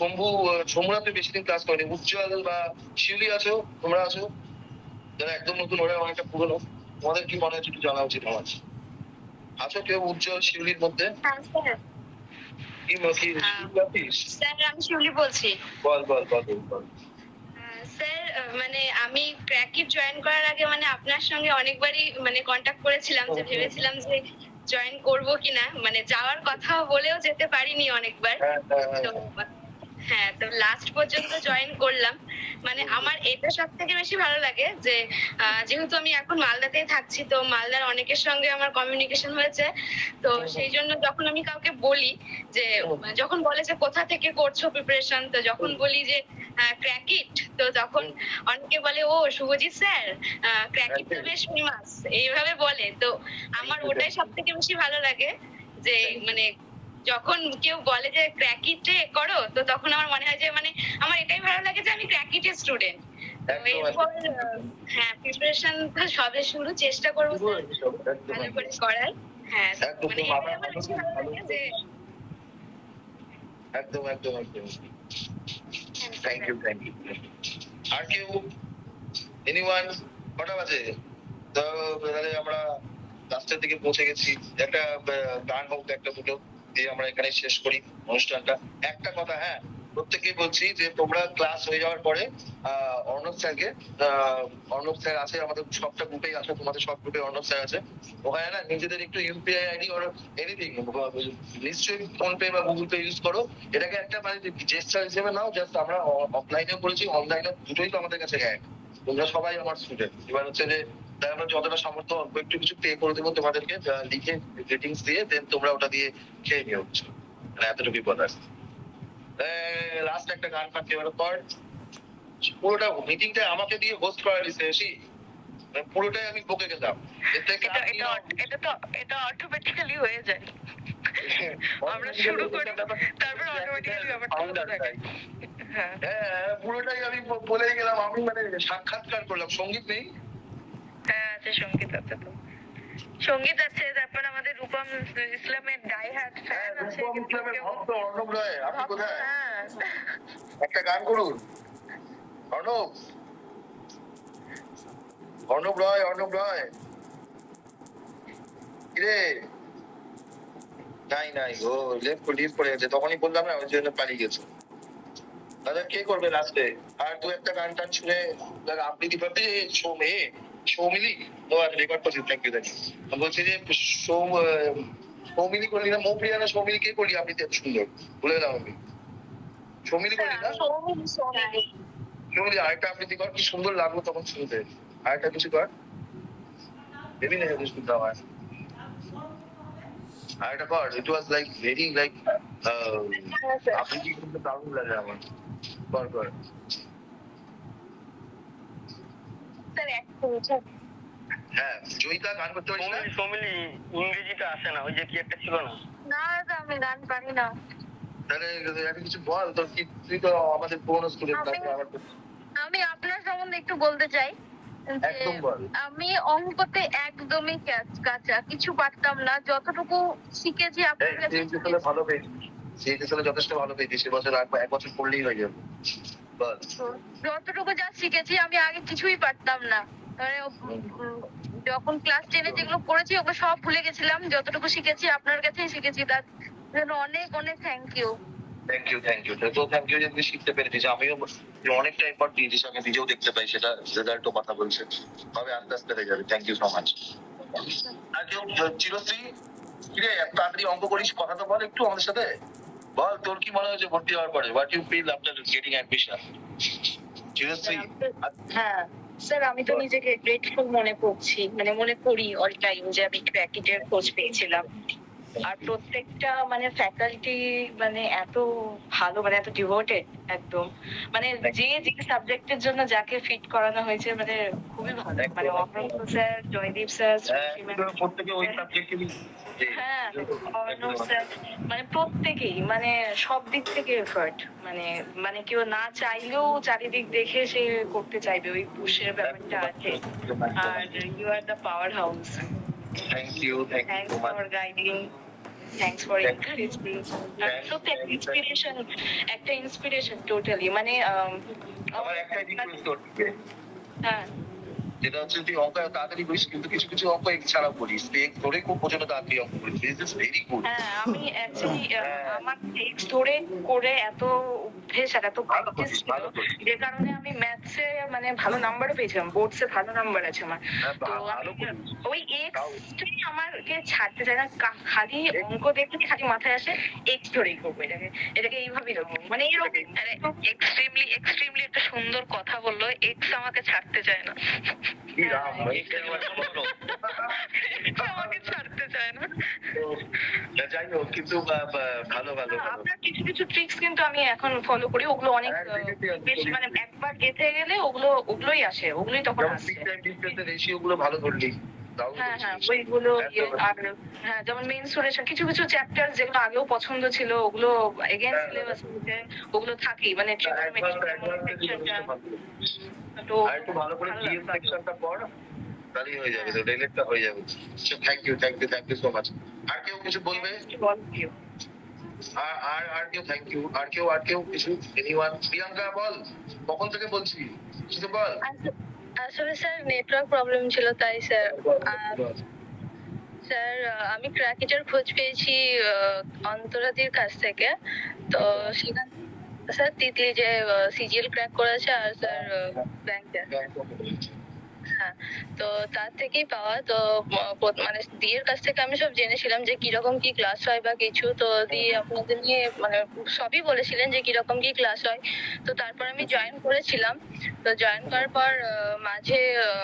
শম্ভুরা তো বেশি দিন ক্লাস করেনি, উজ্জ্বল বা শিউলি আছো, তোমরা আছো যারা একদম নতুন, ওরা অনেকটা পুরনো, তোমাদের কি মনে হচ্ছে একটু জানা উচিত আমার। আছো কেউ উজ্জ্বল শিউলির মধ্যে? স্যার আমি শিউলি বলছি। বল। স্যার মানে আমি ক্র্যাকিট জয়েন করার আগে মানে আপনার সঙ্গে অনেকবারই মানে কন্ট্যাক্ট করেছিলাম, যে ভেবেছিলাম যে জয়েন করব কিনা, মানে যাওয়ার কথা বলেও যেতে পারিনি অনেকবার। হ্যাঁ, তো লাস্ট পর্যন্ত জয়েন করলাম। মানে আমার এটা সব থেকে বেশি ভালো লাগে যে যেহেতু আমি এখন মালদাতেই থাকছি, তো মালদার অনেকের সঙ্গে আমার কমিউনিকেশন হয়েছে। তো সেই জন্য যখন আমি কাউকে বলি যে, যখন বলে যে কোথা থেকে করছো প্রিপারেশন, তো যখন বলি যে ক্র্যাকিট, তো তখন অনেকে বলে ও শুভজিৎ স্যার ক্র্যাকিট তো বেশ ফেমাস, এইভাবে বলে। তো আমার ওটাই সব থেকে বেশি ভালো লাগে যে মানে যখন কেউ বলে যে ক্র্যাকিটে করো, তো তখন আমার মনে হয় যে মানে আমার এটাই ভালো লাগে যে আমি ক্র্যাকিটের স্টুডেন্ট। এরপর হ্যাঁ প্রিপারেশন তো সবে শুরু, চেষ্টা করবো ভালো করে করার। হ্যাঁ মানে এটাই আমার বেশি ভালো লাগে যে একদম। Thank you. আর কেউ? এনিওয়ান? কটা বাজে? তো তাহলে আমরা লাস্টের দিকে পৌঁছে গেছি। একটা গান হোক একটা দুটো দিয়ে আমরা এখানে শেষ করি অনুষ্ঠানটা। একটা কথা, হ্যাঁ প্রত্যেককেই বলছি যে তোমরা ক্লাস হয়ে যাওয়ার পরে অর্ণব স্যার আছে আমাদের সবটা গ্রুপেই আছে, তোমাদের সব গ্রুপে অর্ণব স্যার আছে। ওখানে না নিজেদের একটু ইউপিআই আইডি আর এনিথিং নিশ্চয়ই ফোন পে বা গুগল পে ইউজ করো। এটাকে একটা মানে জেস্টার হিসেবে নাও। জাস্ট আমরা অফলাইনেও করেছি, অনলাইনে দুটোই তো আমাদের কাছে এক। তোমরা সবাই আমার স্টুডেন্ট। এবার হচ্ছে যে তাই আমরা যতটা সামর্থ্য অল্প একটু কিছু পে করে দেবো তোমাদেরকে, লিখে রেটিংস দিয়ে, দেন তোমরা ওটা দিয়ে খেয়ে নিও। মানে এতটুকুই বলা। লাস্ট একটা গান পাচ্ছি এবার পর। পুরোটা মিটিংটা আমাকে দিয়ে হোস্ট করা দিছে, পুরোটাই আমি বকে গেলাম। এটা অটোমেটিক্যালি হয়ে যায়, আমরা শুরু করি তারপর অটোমেটিক্যালি ব্যাপারটা থাকে। হ্যাঁ পুরোটাই আমি বলেই গেলাম। আমি মানে সাক্ষাৎকার করলাম। সঙ্গীত নেই? হ্যাঁ আছে, সঙ্গীত আছে, তো সঙ্গীত আছে। তারপর আমাদের রূপম ইসলামের ডাই হার্ট ফ্যান আছে। রূপম ইসলামের ভক্ত অর্ণব রায়, আপনি কোথায়? একটা গান করুন। অর্ণব রায় কিরে? নাই ও লিভ করে গেছে, তখনই বললাম না, ওই জন্য পালিয়ে গেছে। তাহলে কে করবে লাস্টে? আর দু একটা গান টান শুনে আপনি কি ভাবতে সৌমিলি তো আর রেকর্ড করছি। Thank you. বলছি যে সৌমিলি করলি না, মৌপ্রিয়া না সৌমিলি, কে করলি আপনি? এত সুন্দর বলে গেলাম আমি। সৌমিলি করলি না? সৌমিলি আরেকটা আবৃত্তি কর, কি সুন্দর লাগলো তখন শুনতে। আরেকটা কিছু কর, দেবি না শুনতে আমার। আরেকটা কর। ইট ওয়াজ লাইক ভেরি লাইক আবৃত্তি করতে দারুণ লাগে আমার। কর। হ্যাঁ জয়িতা গান করতে পারিস না? সৌমিলি ইংরেজিটা আসে না, ওই যে কি একটা ছিল না। না আমি গান পারি না। তাহলে একটা কিছু বল, তোর কি, তুই তো আমাদের পুরনো স্টুডেন্ট। আমি আপনার সম্বন্ধে একটু বলতে চাই। আমি অঙ্কতে একদমই কাঁচা, কিছু পারতাম না। যতটুকু শিখেছি আপনার কাছে ভালো পেয়েছি, যথেষ্ট ভালো পেয়েছি। সে বছর 1 বছর পড়লেই হয়ে যাবে। যতটুকু যা শিখেছি আমি আগে কিছুই পারতাম না। যখন ক্লাস 10-এ যেগুলো পড়েছি ওগুলো সব ভুলে গেছিলাম। যতটুকু শিখেছি আপনার কাছেই শিখেছি, তার জন্য অনেক থ্যাংক ইউ। তো থ্যাংক ইউ যে তুই শিখতে পেরেছিস। আমিও অনেকটা এফর্ট দিয়েছিস, আমি নিজেও দেখতে পাই সেটা, রেজাল্টও কথা বলছে। তবে আস্তে আস্তে হয়ে যাবে। Thank you so much. আর কেউ? চিরশ্রী কিরে এত তাড়াতাড়ি অঙ্ক করিস, কথা তো বল একটু আমাদের সাথে। বল তোর কি মনে হয়েছে ভর্তি হওয়ার পরে? What you feel after getting admission? Chirashree? হ্যাঁ স্যার, আমি তো নিজেকে গ্রেটফুল মনে করি অল টাইম যে আমি ক্র্যাকিটের খোঁজ পেয়েছিলাম। আর প্রত্যেকটা মানে ফ্যাকাল্টি মানে এত ভালো, মানে এত ডিভোটেড একদম, মানে যে যে সাবজেক্টের জন্য যাকে ফিট করানো হয়েছে মানে খুবই ভালো, মানে অমৃত স্যার, জয়দীপ স্যার, প্রত্যেকে ওই সাবজেক্টেরই। হ্যাঁ অর্ণব স্যার, মানে প্রত্যেকেই মানে সব দিক থেকে এফর্ট, মানে মানে কেউ না চাইলেও চারিদিক দেখে সে করতে চাইবে, ওই পুশের ব্যাপারটা আছে। আর you are the power house. Thank you Thanks for guiding. Thanks for encouraging. একটা ইন্সপিরেশন টোটালি, মানে আমার একটা রিকোয়েস্ট করতে, হ্যাঁ যেটা হচ্ছে তুই অঙ্ক তাড়াতাড়ি করিস, কিন্তু কিছু কিছু অঙ্ক এছাড়াও করিস, তোরে খুব পছন্দ তাড়াতাড়ি অঙ্ক করিস, দিস ইজ ভেরি গুড। হ্যাঁ আমি অ্যাকচুয়ালি আমার টেক্সট ধরে করে এত অভ্যেস আর এত প্র্যাকটিস ছিল, যে কারণে আমি ম্যাথসে মানে ভালো নাম্বারও পেয়েছিলাম, বোর্ডসে ভালো নাম্বার আছে আমার। তো ওই এক্সটাই আমাকে ছাড়তে চায় না, খালি অঙ্ক দেখলে খালি মাথায় আসে এক্স ধরেই করবো, এটাকে এইভাবেই রাখবো, মানে এরকম এক্সট্রিমলি একটা সুন্দর কথা বললো, এক্স আমাকে ছাড়তে চায় না, আমাকে ছাড়তে চায় না। যাই হোক, কিন্তু ভালো ভালো আপনার কিছু কিছু ট্রিক্স কিন্তু আমি এখন ফলো করি, ওগুলো অনেক বেশ, মানে একবার গেঁথে গেলে ওগুলোই আসে, ওগুলোই তখন আসছে। রেশিও গুলো ভালো ধরলি। হ্যাঁ হ্যাঁ ওইগুলো, আর হ্যাঁ যেমন মেনসুরেশন, কিছু কিছু চ্যাপ্টার যেগুলো আগেও পছন্দ ছিল ওগুলো এগেইন সিলেবাস ওগুলো থাকি, মানে তো একটু ভালো করে জিএস সেকশনটা পড়, তাহলেই হয়ে যাবে, তো রিলেটটা হয়ে যাবে। Thank you so much. আর কেউ কিছু বলবে? আর কেউ থ্যাংক ইউ, আর কেউ কিছু, এনিওয়ান? প্রিয়াঙ্কা বল, কখন থেকে বলছি, কিছু বল। আসলে স্যার নেটওয়ার্ক প্রবলেম ছিল, তাই স্যার। স্যার আমি ক্র্যাকেটের খোঁজ পেয়েছি অন্তরাদির কাছ থেকে, তো সেখান স্যার তিতলি যে সিজিএল ক্র্যাক করেছে, আর স্যার ব্যাংকে, হ্যাঁ তো তার থেকেই পাওয়া। তো মানে দিয়ের কাছ থেকে আমি সব জেনেছিলাম যে কিরকম কি ক্লাস হয় বা কিছু, তো দিয়ে আপনাদের নিয়ে মানে সবই বলেছিলেন যে কিরকম কি ক্লাস হয়। তো তারপর আমি জয়েন করেছিলাম, তো জয়েন করার পর মাঝে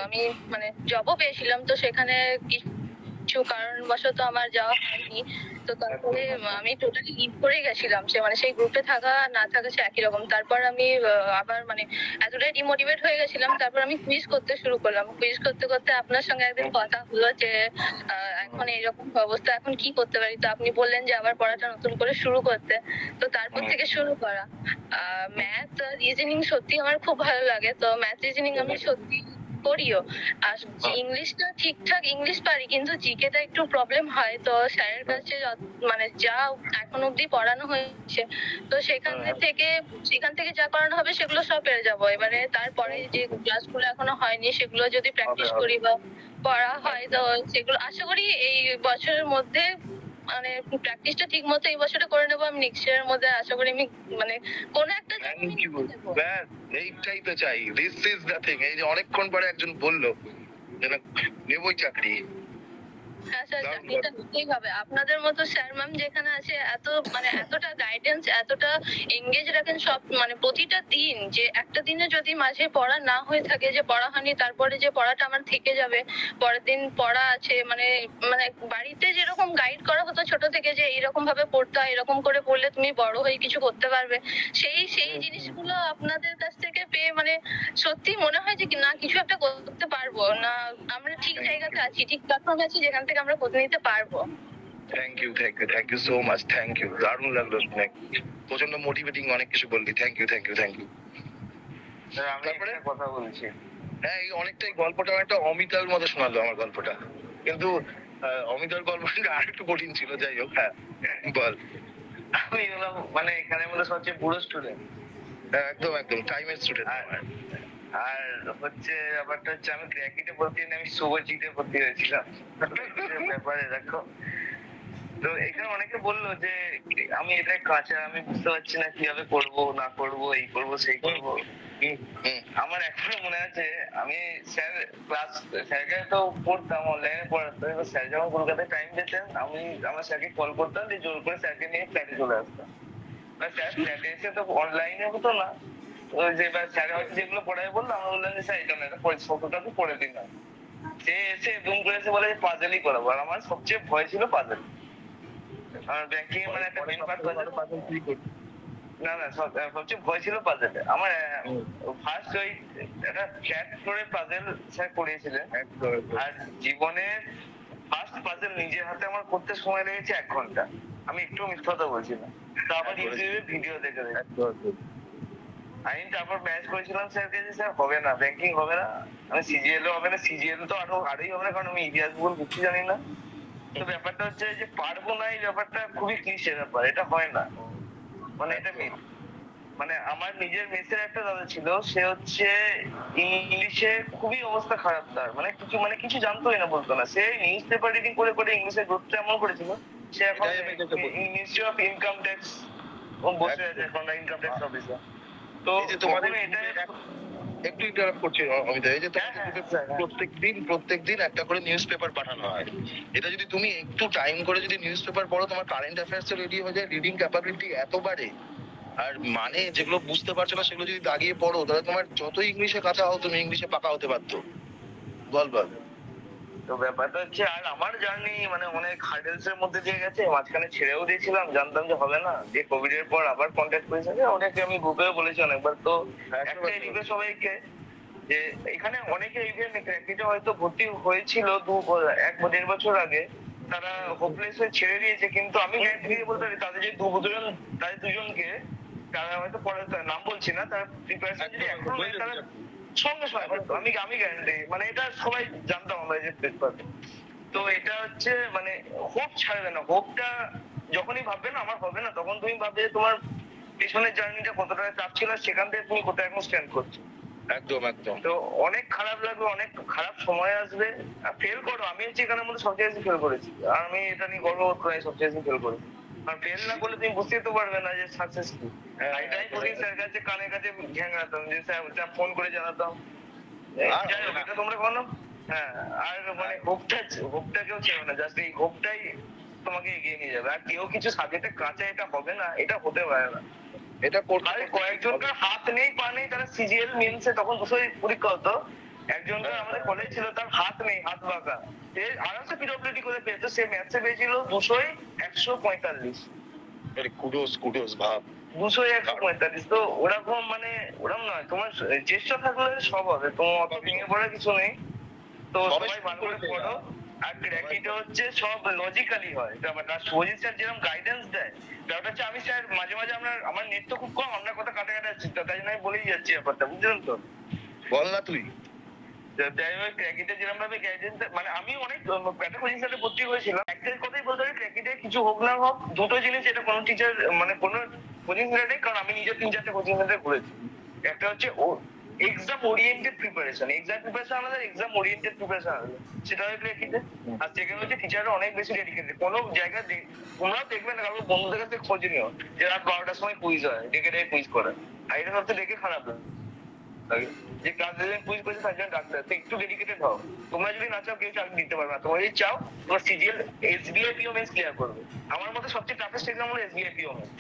আমি মানে জবও পেয়েছিলাম, তো সেখানে কিছু কারণবশত আমার যাওয়া হয়নি। তো তারপরে আমি টোটালি লিভ করে গেছিলাম, সে মানে সেই গ্রুপে থাকা না থাকা সে একই রকম। তারপর আমি আবার মানে এতটাই ডিমোটিভেট হয়ে গেছিলাম, তারপর আমি কুইজ করতে শুরু করলাম। কুইজ করতে করতে আপনার সঙ্গে একদিন কথা হলো যে এখন এইরকম অবস্থা, এখন কি করতে পারি। তো আপনি বললেন যে আবার পড়াটা নতুন করে শুরু করতে, তো তারপর থেকে শুরু করা। ম্যাথ রিজনিং সত্যি আমার খুব ভালো লাগে, তো ম্যাথ রিজনিং আমি সত্যি করিও। আর ইংলিশটা ঠিকঠাক ইংলিশ পারি, কিন্তু জিকেটা একটু প্রবলেম হয়। তো স্যারের কাছে মানে যা এখন অব্দি পড়ানো হয়েছে, তো সেখান থেকে যা করানো হবে সেগুলো সব পেরে যাবো। এবারে তারপরে যে ক্লাসগুলো এখনো হয়নি সেগুলো যদি প্র্যাকটিস করি বা পড়া হয়, তো সেগুলো আশা করি এই বছরের মধ্যে মানে প্র্যাকটিসটা ঠিক মতো এই বছরে করে নেবো। আমি নেক্সট ইয়ারের মধ্যে আশা করি আমি মানে কোন একটা এইটাই তো চাই, দিস ইজ দ্য থিং। এই যে অনেকক্ষণ পরে একজন বললো নেবই চাকরি। হ্যাঁ স্যার, চাকরিটা নিতেই হবে। আপনাদের মতো স্যার ম্যাম যেখানে আছে, এত মানে এতটা গাইডেন্স, এতটা এঙ্গেজ রাখেন সব মানে প্রতিটা দিন, যে একটা দিনে যদি মাঝে পড়া না হয়ে থাকে, যে পড়া হয়নি তারপরে যে পড়াটা আমার থেকে যাবে, পরের দিন পড়া আছে, মানে মানে বাড়িতে যেরকম গাইড করা হতো ছোট থেকে যে এইরকম ভাবে পড়তে হয়, এরকম করে পড়লে তুমি বড় হয়ে কিছু করতে পারবে, সেই জিনিসগুলো আপনাদের কাছ থেকে পেয়ে মানে সত্যি মনে হয় যে না কিছু একটা করতে পারবো, না আমরা ঠিক জায়গাতে আছি, ঠিক প্ল্যাটফর্মে আছি যেখান থেকে আমরা করতে নিতে পারবো। Thank you so much, thank you, দারুণ লাগলো শুনে, প্রচন্ড মোটিভেটিং অনেক কিছু বললি। থ্যাংক ইউ আমি একটা কথা বলছি। হ্যাঁ, এই অনেকটাই গল্পটা অনেকটা অমিতার মতো শোনালো আমার গল্পটা, কিন্তু অমিতার গল্পটা আর একটু কঠিন ছিল। যাই হোক, হ্যাঁ বল। আমি হলাম মানে এখানে মধ্যে সবচেয়ে বুড়ো স্টুডেন্ট। একদম টাইমের স্টুডেন্ট। আর হচ্ছে ব্যাপারটা হচ্ছে আমি ক্র্যাকিটে ভর্তি হইনি, আমি শুভজিতে ভর্তি হয়েছিলাম। ব্যাপারে দেখো, তো এখানে অনেকে বললো যে আমি এটা কাঁচা, আমি বুঝতে পারছি না কিভাবে করবো না করবো, এই করবো সেই করবো। আমার এখনো মনে আছে আমি স্যারকে তো পড়তাম, অনলাইনে পড়াতাম, এবার স্যার যখন কলকাতায় টাইম দিতেন আমি আমার স্যারকে কল করতাম, যে জোর করে স্যারকে নিয়ে ফ্ল্যাটে চলে আসতাম। স্যার ফ্ল্যাটে এসে তো অনলাইনে হতো না, ওই যে স্যার হয়তো যেগুলো পড়ায় বললো, আমরা বললাম যে স্যার এটা না, এটা ফটোটা তো পড়ে দিন না। সে এসে দুম করে এসে বলে যে পাজেলই করাবো, আর আমার সবচেয়ে ভয় ছিল পাজেল। আমার ব্যাংকিং এর মানে একটা মেন পার্ট না না সবচেয়ে ভয় ছিল পাজেলে। আমার ফার্স্ট ওই একটা ফ্ল্যাট ফ্লোরের পাজেল স্যার করিয়েছিলেন, আর জীবনের ফার্স্ট পাজেল নিজের হাতে আমার করতে সময় লেগেছে 1 ঘন্টা। আমি একটু মিথ্যা কথা বলছি না। তারপর ইউটিউবে ভিডিও দেখে আমি তারপর ম্যানেজ করেছিলাম স্যারকে যে স্যার হবে না, ব্যাংকিং হবে না, আমি সিজিএল হবে না, সিজিএল তো আরোই হবে না, কারণ আমি ইতিহাস ভূগোল কিছু জানি না। তো ব্যাপারটা হচ্ছে যে পারবো না, এই ব্যাপারটা খুবই ক্লিশে ব্যাপার, এটা হয় না, মানে এটা মিথ। মানে আমার নিজের মেসের একটা দাদা ছিল, সে হচ্ছে ইংলিশে খুবই অবস্থা খারাপ, তার মানে কিছু জানতোই না, বলতো না। সে নিউজ পেপার রিডিং করে করে ইংলিশের গ্রোথটা এমন করেছিল, সে এখন মিনিস্ট্রি অফ ইনকাম ট্যাক্স বসে আছে, এখন ইনকাম ট্যাক্স অফিসার। তো তোমাদের এটা একটু ইন্টারাপ্ট করছি অমিতা, এই যে প্রত্যেকদিন একটা করে নিউজ পেপার পাঠানো হয়, এটা যদি তুমি একটু টাইম করে যদি নিউজ পেপার পড়ো, তোমার কারেন্ট অ্যাফেয়ার্স রেডি হয়ে যায়, রিডিং ক্যাপাবিলিটি এত বাড়ে। আর মানে যেগুলো বুঝতে পারছো না সেগুলো যদি দাগিয়ে পড়ো, তাহলে তোমার যত ইংলিশে কাঁচা হও, তুমি ইংলিশে পাকা হতে পারতো। বল। তো ব্যাপারটা হচ্ছে, আর আমার জার্নি মানে অনেক হার্ডেলস এর মধ্যে দিয়ে গেছে, মাঝখানে ছেড়েও দিয়েছিলাম, জানতাম যে হবে না, যে কোভিড এর পর আবার কন্ট্যাক্ট করেছে, অনেকে আমি গ্রুপেও বলেছি অনেকবার। তো একটাই রিকোয়েস্ট সবাইকে, যে এখানে অনেকে ইভেন ক্র্যাকিতে হয়তো ভর্তি হয়েছিল 1-1.5 বছর আগে, তারা হোপলেস হয়ে ছেড়ে দিয়েছে, কিন্তু আমি গ্যারান্টি দিয়ে বলতে পারি তাদের যে তাদের দুজনকে, তারা হয়তো পরে নাম বলছি না, তার প্রিপারেশন যদি এখন তারা সঙ্গে আমি গ্যারান্টি, মানে এটা সবাই জানতাম আমরা যে পেপার। তো এটা হচ্ছে মানে হোপ ছাড়বে না, হোপটা যখনই ভাববে না আমার হবে না, তখন তুমি ভাববে তোমার পেছনের জার্নিটা কতটা চাপ ছিল, সেখান থেকে তুমি কোথায় এখন স্ট্যান্ড করছো। একদম। তো অনেক খারাপ লাগবে, অনেক খারাপ সময় আসবে, ফেল করো। আমি হচ্ছে এখানের মধ্যে সবচেয়ে বেশি ফেল করেছি, আর আমি এটা নিয়ে গর্ববোধ করি, সবচেয়ে বেশি ফেল করেছি। আর ফেল না করলে তুমি বুঝতে তো পারবে না যে সাকসেস কি। এটাই করি, স্যার কাছে কানের কাছে ঘ্যাংড়াতাম, যে স্যার ফোন করে জানাতাম, যাই হোক এটা তোমরা বলো। হ্যাঁ, আর মানে হোপটা কেউ ছেড়ে না, জাস্ট এই হোপটাই তোমাকে এগিয়ে নিয়ে যাবে। আর কেউ কিছু সাবজেক্টে কাঁচা এটা হবে না, এটা হতে পারে না। এটা কয়েকজনকার হাত নেই পা নেই, তারা সিজিএল মেনসে তখন 200 পরীক্ষা হতো, একজনকার আমাদের কলেজ ছিল তার হাত নেই, হাত বাঁকা, সে আরামসে পিডব্লিউডি করে পেয়েছে, সে ম্যাথসে পেয়েছিল 200-145। কুডোস ভাব 200-145। তো ওরকম মানে ওরকম নয়, তোমার চেষ্টা থাকলে সব হবে, তোমার অত ভেঙে পড়ার কিছু নেই। তো সবাই ভালো করে পড়ো। আর ক্র্যাকিটা হচ্ছে সব লজিক্যালি হয়, সুজিত স্যার যেরকম গাইডেন্স দেয়, ব্যাপারটা হচ্ছে আমি স্যার মাঝে মাঝে আমার নেট তো খুব কম, আমরা কথা কাটা যাচ্ছি, তাই জন্য আমি বলেই যাচ্ছি ব্যাপারটা, বুঝলেন তো? বল না তুই। যাই হোক, ক্র্যাকিতে যেরকম ভাবে গাইডেন্স, মানে আমি অনেক একটা কোচিং সেন্টারে ভর্তি হয়েছিলাম, একটা কথাই বলতে পারি, ক্র্যাকিতে কিছু হোক না হোক, দুটো জিনিস এটা কোনো টিচার মানে কোনো কোচিং সেন্টারে, কারণ আমি নিজে 3-4টে কোচিং সেন্টারে ঘুরেছি। একটা হচ্ছে এক্সাম ওরিয়েন্টেড প্রিপারেশন, আমাদের এক্সাম ওরিয়েন্টেড প্রিপারেশন আছে, সেটা হয় ক্র্যাকিতে। আর সেকেন্ড হচ্ছে টিচাররা অনেক বেশি ডেডিকেটেড, কোনো জায়গায় তোমরাও দেখবে না, কারণ বন্ধুদের কাছে খোঁজ নিও যে রাত 12টার সময় কুইজ হয়, ডেকে কুইজ করে, আর এটা সবচেয়ে দেখে খারাপ লাগে যে ক্লাস কুইজ করেছে তার জন্য ডাক্তার। তো একটু ডেডিকেটেড হও, তোমরা যদি না চাও কেউ চাকরি দিতে পারবে না, তোমরা যদি চাও তোমার CGL SBI PO mains clear করবে। আমার মতে সবচেয়ে টাফেস্ট এক্সাম হলো এসবিআই পিও মেন্স,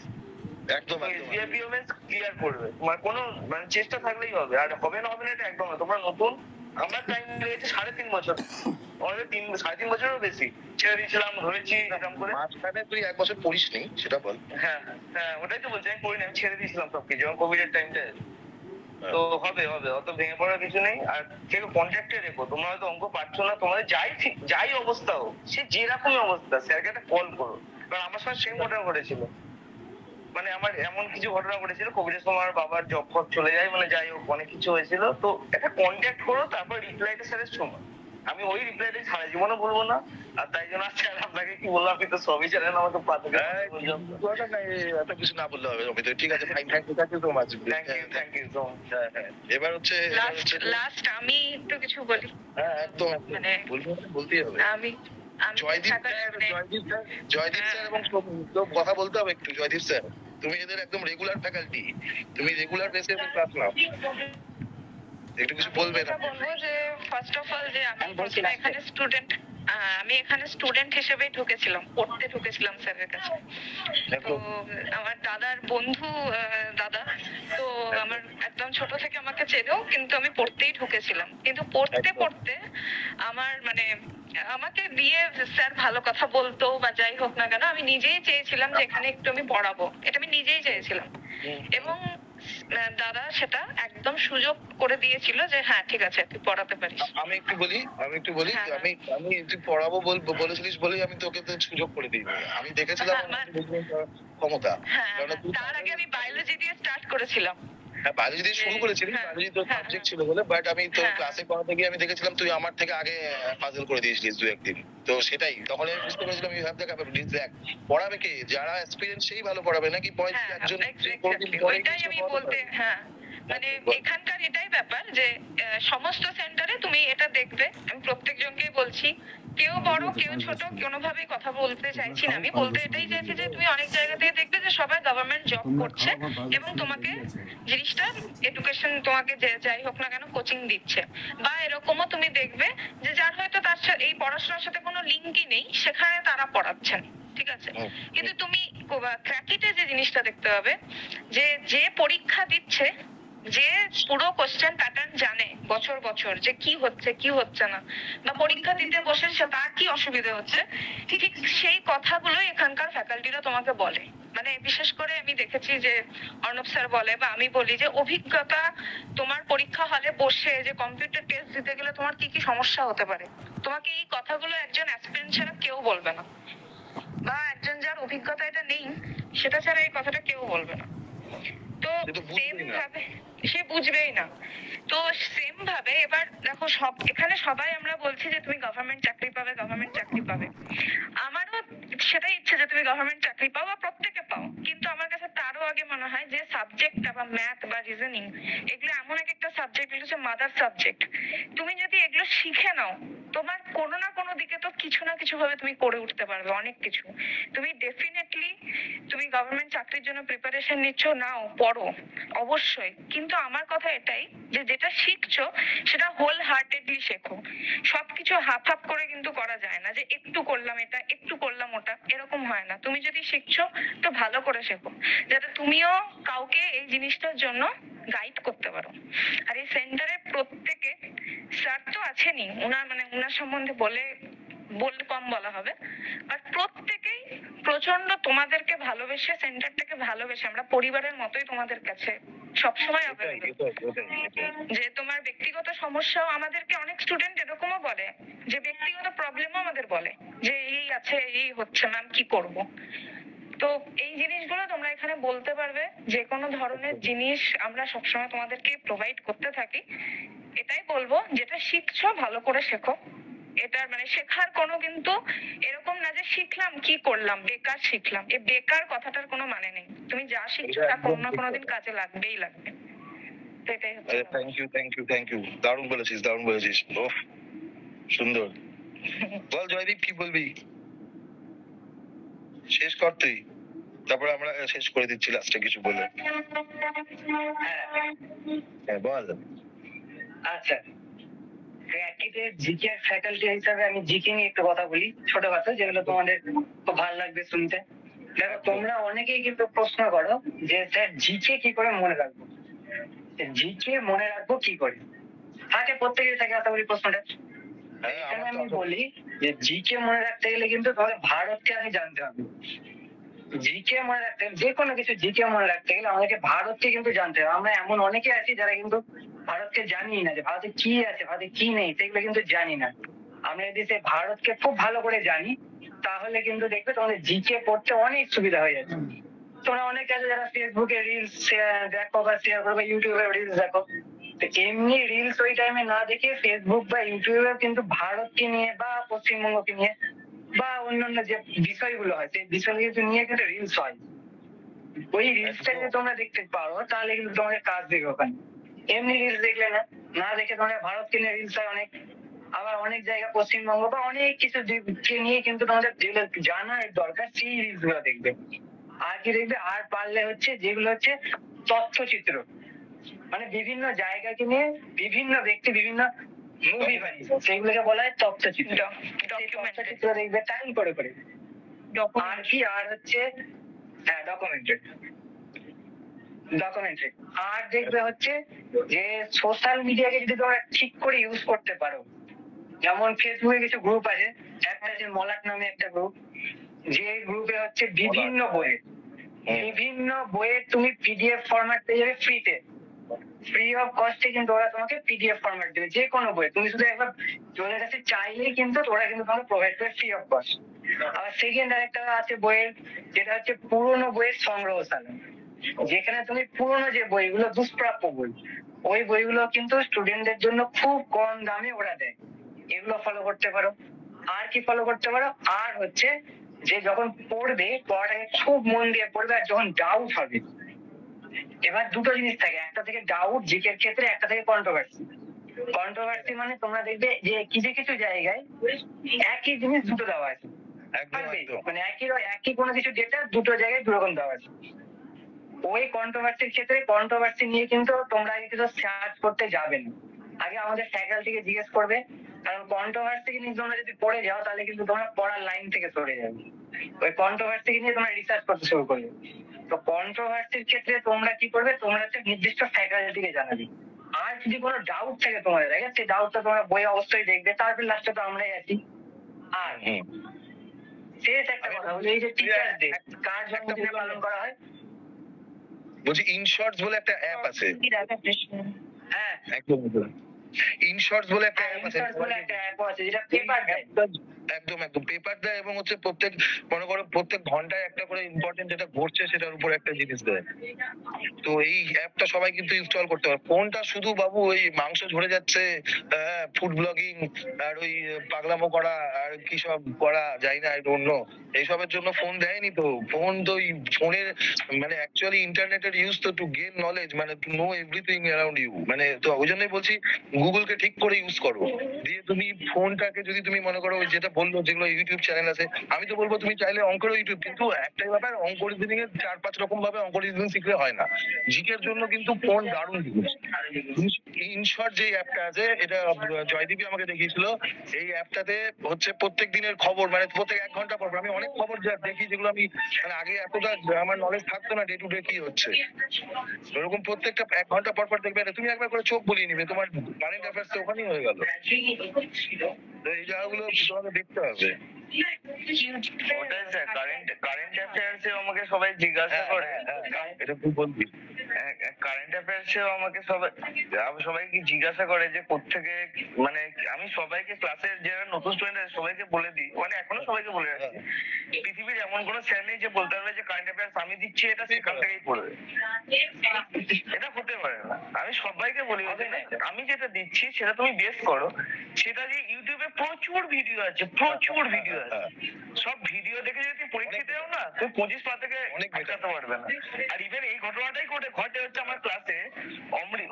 একদম এসবিআই পিও মেন্স ক্লিয়ার করবে, তোমার কোনো মানে চেষ্টা থাকলেই হবে। আর হবে না এটা একদম না, তোমরা নতুন, আমরা টাইম লেগেছে 3.5 বছর, আমাদের 3.5 বছরেরও বেশি, ছেড়ে দিয়েছিলাম, ধরেছি এরকম করে। মাঝখানে তুই 1 বছর পড়িস নি, সেটা বল। হ্যাঁ ওটাই তো বলছি, আমি করিনি, আমি ছেড়ে দিয়েছিলাম সবকিছু যখন কোভিড এর টাইমটা। তো হবে অত ভেঙে পড়ার কিছু নেই। আর কেউ কন্ট্যাক্টে রেখো, তোমরা হয়তো অঙ্ক পারছো না, তোমাদের যাই অবস্থা হোক, সে যেরকমই অবস্থা, স্যারকে একটা কল করো। কারণ আমার সঙ্গে সেম ঘটনা ঘটেছিল, মানে আমার এমন কিছু ঘটনা ঘটেছিল, কোভিডের সময় আমার বাবার জব ফব চলে যায়, মানে যাই হোক অনেক কিছু হয়েছিল। তো একটা কন্ট্যাক্ট করো, তারপর রিপ্লাইটা স্যারের সময়, আমি ওই রিপ্লাইটা সারা জীবনে বলবো না। আর তাই জন্য স্যার আপনাকে কি বললাম, আপনি তো সবই জানেন, আমাকে এত কিছু না বললে হবে। ঠিক আছে, thank you so much. Thank you so much. এবার হচ্ছে লাস্ট আমি একটু কিছু বলি। হ্যাঁ একদম, মানে বলতেই হবে। আমি জয়দীপ স্যার এবং কথা বলতে হবে একটু। জয়দীপ স্যার, তুমি এদের একদম রেগুলার ফ্যাকাল্টি, তুমি রেগুলার বেসে ক্লাস নাও, একটু কিছু বলবে না? বলবো যে ফার্স্ট অফ অল যে আমি এখানে স্টুডেন্ট আমি এখানে স্টুডেন্ট হিসেবেই ঢুকেছিলাম, পড়তে ঢুকেছিলাম স্যারের কাছে। তো আমার দাদার বন্ধু দাদা, তো আমার একদম ছোট থেকে আমাকে চেনেও, কিন্তু আমি পড়তেই ঢুকেছিলাম। কিন্তু পড়তে পড়তে আমার মানে আমাকে দিয়ে স্যার ভালো কথা বলতো বা যাই হোক না কেন, আমি নিজেই চেয়েছিলাম যে এখানে একটু আমি পড়াবো, এটা আমি নিজেই চেয়েছিলাম। এবং দাদা সেটা একদম সুযোগ করে দিয়েছিল যে হ্যাঁ ঠিক আছে তুই পড়াতে পারিস। আমি একটু বলি আমি তুই পড়াবো বলেছিলিস বলেই আমি তোকে তো সুযোগ করে দিই। আমি দেখেছিলাম ক্ষমতা। তার আগে আমি বায়োলজি দিয়ে স্টার্ট করেছিলাম। হ্যাঁ, বায়োলজি দিয়ে শুরু করেছিলি, বায়োলজি তোর সাবজেক্ট ছিল বলে, বাট আমি তোর ক্লাসে পড়াতে গিয়ে আমি দেখেছিলাম তুই আমার থেকে আগে পাজল করে দিয়েছিলিস দু একদিন। তো সেটাই তখন আমি বুঝতে পেরেছিলাম ইউ হ্যাভ দ্য ক্যাপাবিলিটিস। দেখ, পড়াবে কে? যারা এক্সপেরিয়েন্স সেই ভালো পড়াবে, নাকি একজন ওইটাই আমি বলতে মানে এখানকার এটাই ব্যাপার যে সমস্ত সেন্টারে তুমি এটা দেখবে, আমি প্রত্যেকজনকেই বলছি, কেউ বড় কেউ ছোট কোনোভাবেই কথা বলতে চাইছি না। আমি বলতে এটাই চাইছি যে তুমি অনেক জায়গা থেকে দেখবে যে সবাই গভর্নমেন্ট জব করছে এবং তোমাকে জিনিসটা এডুকেশন তোমাকে যাই হোক না কেন কোচিং দিচ্ছে, বা এরকমও তুমি দেখবে যে যার হয়তো তার সাথে এই পড়াশোনার সাথে কোনো লিঙ্কই নেই, সেখানে তারা পড়াচ্ছেন, ঠিক আছে। কিন্তু তুমি ক্র্যাকিটে যে জিনিসটা দেখতে হবে যে যে পরীক্ষা দিচ্ছে, যে পুরো কোশ্চেন প্যাটার্ন জানে বছর বছর যে কি হচ্ছে কি হচ্ছে না, বা পরীক্ষা দিতে বসে তার কি অসুবিধা হচ্ছে, ঠিক সেই কথাগুলো এখানকার ফ্যাকাল্টিরা তোমাকে বলে। মানে বিশেষ করে আমি দেখেছি যে অর্ণব স্যার বলে বা আমি বলি যে অভিজ্ঞতা, তোমার পরীক্ষা হলে বসে যে কম্পিউটার টেস্ট দিতে গেলে তোমার কি কি সমস্যা হতে পারে, তোমাকে এই কথাগুলো একজন অ্যাসপিরেন্ট ছাড়া কেউ বলবে না, বা একজন যার অভিজ্ঞতা এটা নেই সেটা ছাড়া এই কথাটা কেউ বলবে না। তো সেম ভাবে সে বুঝবেই না। তো সেম ভাবে এবার দেখো এখানে সবাই আমরা বলছি যে তুমি গভর্নমেন্ট চাকরি পাবে, গভর্নমেন্ট চাকরি পাবে। আমারও সেটাই ইচ্ছে যে তুমি গভর্নমেন্ট চাকরি পাও বা প্রত্যেকে পাও, কিন্তু আমার কাছে তারও আগে মনে হয় যে সাবজেক্টটা বা ম্যাথ বা রিজনিং এগুলো এমন একটা সাবজেক্ট, এগুলো হচ্ছে মাদার সাবজেক্ট। তুমি যদি এগুলো শিখে নাও, তোমার কোনো না কোনো দিকে তো কিছু না কিছু ভাবে তুমি করে উঠতে পারবে অনেক কিছু। তুমি ডেফিনেটলি তুমি গভর্নমেন্ট চাকরির জন্য প্রিপারেশন নিচ্ছ, নাও, পড়ো অবশ্যই, কিন্তু আমার কথা এটাই যে যেটা শিখছো সেটা হোল হার্টেডলি শেখো। সবকিছু হাফ হাফ করে কিন্তু করা যায় না, যে একটু করলাম এটা একটু করলাম ওটা, এরকম হয় না। তুমি যদি শিখছো তো ভালো করে শেখো, যাতে তুমিও কাউকে এই জিনিসটার জন্য গাইড করতে পারো। আর এই সেন্টারে প্রত্যেকে, স্যার তো আছেনই, উনার সম্বন্ধে বললে কম বলা হবে, আর প্রত্যেকেই প্রচন্ড তোমাদেরকে ভালোবেসে, সেন্টারটাকে ভালোবেসে, আমরা পরিবারের মতোই তোমাদের কাছে সবসময় অ্যাভেলেবল। যে তোমার ব্যক্তিগত সমস্যাও আমাদেরকে অনেক স্টুডেন্ট এরকমও বলে যে ব্যক্তিগত প্রবলেমও আমাদের বলে যে এই আছে, এই হচ্ছে, ম্যাম কি করব। তো এই জিনিসগুলো তোমরা এখানে বলতে পারবে, যে কোনো ধরনের জিনিস আমরা সবসময় তোমাদেরকে প্রোভাইড করতে থাকি। এটাই বলবো, যেটা শিখছো ভালো করে শেখো। এটার মানে শেখার কোনো কিন্তু এরকম না যে শিখলাম কি করলাম, বেকার শিখলাম, এই বেকার কথাটার কোনো মানে নেই। তুমি যা শিখছো তা কোনো না কোনোদিন কাজে লাগবেই লাগবে। তো এটাই হচ্ছে। থ্যাংক ইউ, দারুণ বলেছিস। ওহ, সুন্দর। বল জয়দীপ, কি বলবি? শেষ কর তুই, তারপরে আমরা শেষ করে দিচ্ছি লাস্টে কিছু বলে। হ্যাঁ বল। আচ্ছা, ক্র্যাকিটের জিকে ফ্যাকাল্টি হিসাবে আমি জিকে নিয়ে একটু কথা বলি, ছোট কথা, যেগুলো তোমাদের খুব ভালো লাগবে শুনতে। দেখো, তোমরা অনেকেই কিন্তু প্রশ্ন করো যে স্যার জিকে কি করে মনে রাখবো, জিকে মনে রাখবো কি করে, থাকে প্রত্যেকের থাকে। আশা করি প্রশ্নটা এখানে আমি বলি যে জিকে মনে রাখতে গেলে কিন্তু তোমাদের ভারতকে আগে জানতে হবে। জিকে মনে রাখতে, যে কোনো কিছু জিকে মনে রাখতে গেলে আমাদেরকে ভারতকে কিন্তু জানতে হবে। আমরা এমন অনেকে আছি যারা কিন্তু ভারতকে জানি না, যে ভারতে কি আছে ভারতে কি নেই সেগুলো কিন্তু জানি না। আমরা যদি সে ভারতকে খুব ভালো করে জানি, তাহলে কিন্তু দেখবে তোমাদের জিকে পড়তে অনেক সুবিধা হয়ে যাচ্ছে। তোমরা অনেকে আছে যারা ফেসবুকে রিলস দেখো বা শেয়ার করো, বা ইউটিউবে রিলস দেখো, এমনি রিলস ওই টাইমে না দেখে ফেসবুক বা ইউটিউবে কিন্তু ভারতকে নিয়ে বা পশ্চিমবঙ্গকে নিয়ে বা অন্যান্য যে বিষয়গুলো হয় সেই বিষয়গুলো নিয়ে কিন্তু রিলস হয়। ওই রিলসটা যদি তোমরা দেখতে পারো তাহলে কিন্তু তোমাদের কাজ দেবে ওখানে। এমনি রিলস দেখলে না দেখে তোমরা ভারতকে নিয়ে রিলস হয় অনেক, আবার অনেক জায়গা পশ্চিমবঙ্গ বা অনেক কিছু নিয়ে কিন্তু তোমাদের যেগুলো জানার দরকার সেই রিলস গুলো দেখবে। আর কি দেখবে, আর পারলে হচ্ছে যেগুলো হচ্ছে তথ্যচিত্র, মানে বিভিন্ন জায়গাকে নিয়ে বিভিন্ন ব্যক্তি বিভিন্ন মুভি বানিয়েছে, সেইগুলোকে বলা হয় তথ্যচিত্র। তথ্যচিত্র দেখবে টাইম করে করে। আর কি আর হচ্ছে হ্যাঁ ডকুমেন্টারি। আর দেখবে হচ্ছে যে সোশ্যাল মিডিয়াকে যদি তোমরা ঠিক করে ইউজ করতে পারো, যেমন ফেসবুকে কিছু গ্রুপ আছে, একটা আছে মলাট নামে একটা গ্রুপ, যে গ্রুপে হচ্ছে বিভিন্ন বইয়ের তুমি পিডিএফ ফরম্যাট পেয়ে যাবে ফ্রিতে, ফ্রি অফ কস্টে কিন্তু ওরা তোমাকে পিডিএফ ফরম্যাট দেবে যে কোনো বই। তুমি শুধু একবার ওদের কাছে চাইলেই কিন্তু ওরা কিন্তু তোমাকে প্রোভাইড করে ফ্রি অফ কস্ট। আবার সেকেন্ড আরেকটা আছে বইয়ের, যেটা হচ্ছে পুরোনো বইয়ের সংগ্রহশালা, যেখানে তুমি পুরোনো যে বইগুলো দুষ্প্রাপ্য বই, ওই বইগুলো কিন্তু স্টুডেন্টদের জন্য খুব কম দামে ওরা দেয়। এগুলো ফলো করতে পারো। আর কি ফলো করতে পারো, আর হচ্ছে যে যখন পড়বে পড়াটাকে খুব মন দিয়ে পড়বে, আর যখন ডাউট হবে, এবার দুটো জিনিস থাকে, একটা থেকে ডাউট জিকের ক্ষেত্রে, একটা থেকে কন্ট্রোভার্সি মানে তোমরা দেখবে যে কিছু কিছু জায়গায় একই জিনিস দুটো দেওয়া আছে, মানে একই কোনো কিছু ডেটা দুটো জায়গায় দুরকম দেওয়া আছে। ওই কন্ট্রোভার্সির ক্ষেত্রে কন্ট্রোভার্সি নিয়ে কিন্তু তোমরা আগে কিছু সার্চ করতে যাবে না, আগে আমাদের ফ্যাকাল্টিকে জিজ্ঞেস করবে, কারণ কন্ট্রোভার্সিকে নিয়ে তোমরা যদি পড়ে যাও তাহলে কিন্তু তোমরা পড়ার লাইন থেকে সরে যাবে। ওই কন্ট্রোভার্সিকে নিয়ে তোমরা রিসার্চ করতে শুরু করবে। তো কন্ট্রোভার্সির ক্ষেত্রে তোমরা কি করবে, তোমরা হচ্ছে নির্দিষ্ট ফ্যাকাল্টিকে জানাবে। আর যদি কোনো ডাউট থাকে তোমাদের, সেই ডাউটটা তোমরা বই অবশ্যই দেখবে, তারপর লাস্টে তো আমরাই আছি। আর শেষ একটা কথা বলি, এই যে টিচার্স ডে কার জন্মদিনে পালন করা হয়, বলছি ইনশর্টস বলে একটা অ্যাপ আছে। হ্যাঁ একদম ইনশর্টস বলে একটা অ্যাপ আছে, যেটা পেপার দেয়, একদম পেপার দেয়, এবং হচ্ছে প্রত্যেক মনে করো প্রত্যেক ঘন্টায় একটা করে ইম্পর্টেন্ট যেটা ঘটছে সেটার উপর একটা জিনিস দেয়। তো এই অ্যাপটা সবাই কিন্তু ইনস্টল করতে পারে। ফোনটা শুধু বাবু ওই মাংস ঝরে যাচ্ছে, ফুড ব্লগিং আর ওই পাগলামো করা আর কি সব করা যায় না, আই ডোন্ট নো, এইসবের জন্য ফোন দেয়নি তো। ফোন তো ফোনের মানে অ্যাকচুয়ালি ইন্টারনেটের ইউজ তো টু গেইন নলেজ, মানে to know everything around you, মানে তো ওই জন্যই বলছি গুগলকে ঠিক করে ইউজ করো। দিয়ে তুমি ফোনটাকে যদি তুমি মনে করো ওই যেটা বললো যেগুলো ইউটিউব চ্যানেল আছে, আমি তো বলবো তুমি চাইলে অঙ্কের ইউটিউব, কিন্তু একটাই ব্যাপার, অঙ্ক রিজনিং এর 4-5 রকম ভাবে অঙ্ক রিজনিং শিখলে হয় না। জিকের জন্য কিন্তু ফোন দারুণ জিনিস। ইনশর্ট যে অ্যাপটা আছে, এটা জয়দীপই আমাকে দেখিয়েছিল। এই অ্যাপটাতে হচ্ছে প্রত্যেক দিনের খবর, মানে প্রত্যেক 1 ঘন্টা পর, আমি অনেক খবর দেখি যেগুলো আমি মানে আগে এতটা আমার নলেজ থাকতো না ডে টু ডে কি হচ্ছে, এরকম প্রত্যেকটা 1 ঘন্টা পর পর দেখবে। তুমি একবার করে চোখ বুলিয়ে নিবে, তোমার কারেন্ট অ্যাফেয়ার্স তো ওখানেই হয়ে গেল। এই জায়গাগুলো তোমাকে দেখতে হবে। ওটাই স্যার, কারেন্ট অ্যাফেয়ার্সেও আমাকে সবাই জিজ্ঞাসা করে, এটা তুই বলবি। কারেন্ট অ্যাফেয়ার্সেও আমাকে সবাইকে জিজ্ঞাসা করে যে কোত্থেকে, মানে আমি সবাইকে ক্লাসের যারা নতুন স্টুডেন্ট আছে সবাইকে বলে দিই, মানে এখনো সবাইকে বলে রাখছি, পৃথিবীর এমন কোনো স্যার নেই যে বলতে পারবে যে কারেন্ট অ্যাফেয়ার্স আমি দিচ্ছি এটা সেখান থেকেই পড়বে, এটা হতে পারে না। আমি সবাইকে বলি আমি যেটা দিচ্ছি সেটা তুমি বেস করো, সেটা যে ইউটিউবে প্রচুর ভিডিও আছে, সব ভিডিও দেখে যদি তুমি পরীক্ষা দেও না, তুমি 25 পা থেকে আটকাতে পারবে না। আর ইভেন এই ঘটনাটাই ঘটে হচ্ছে আমার ক্লাসে,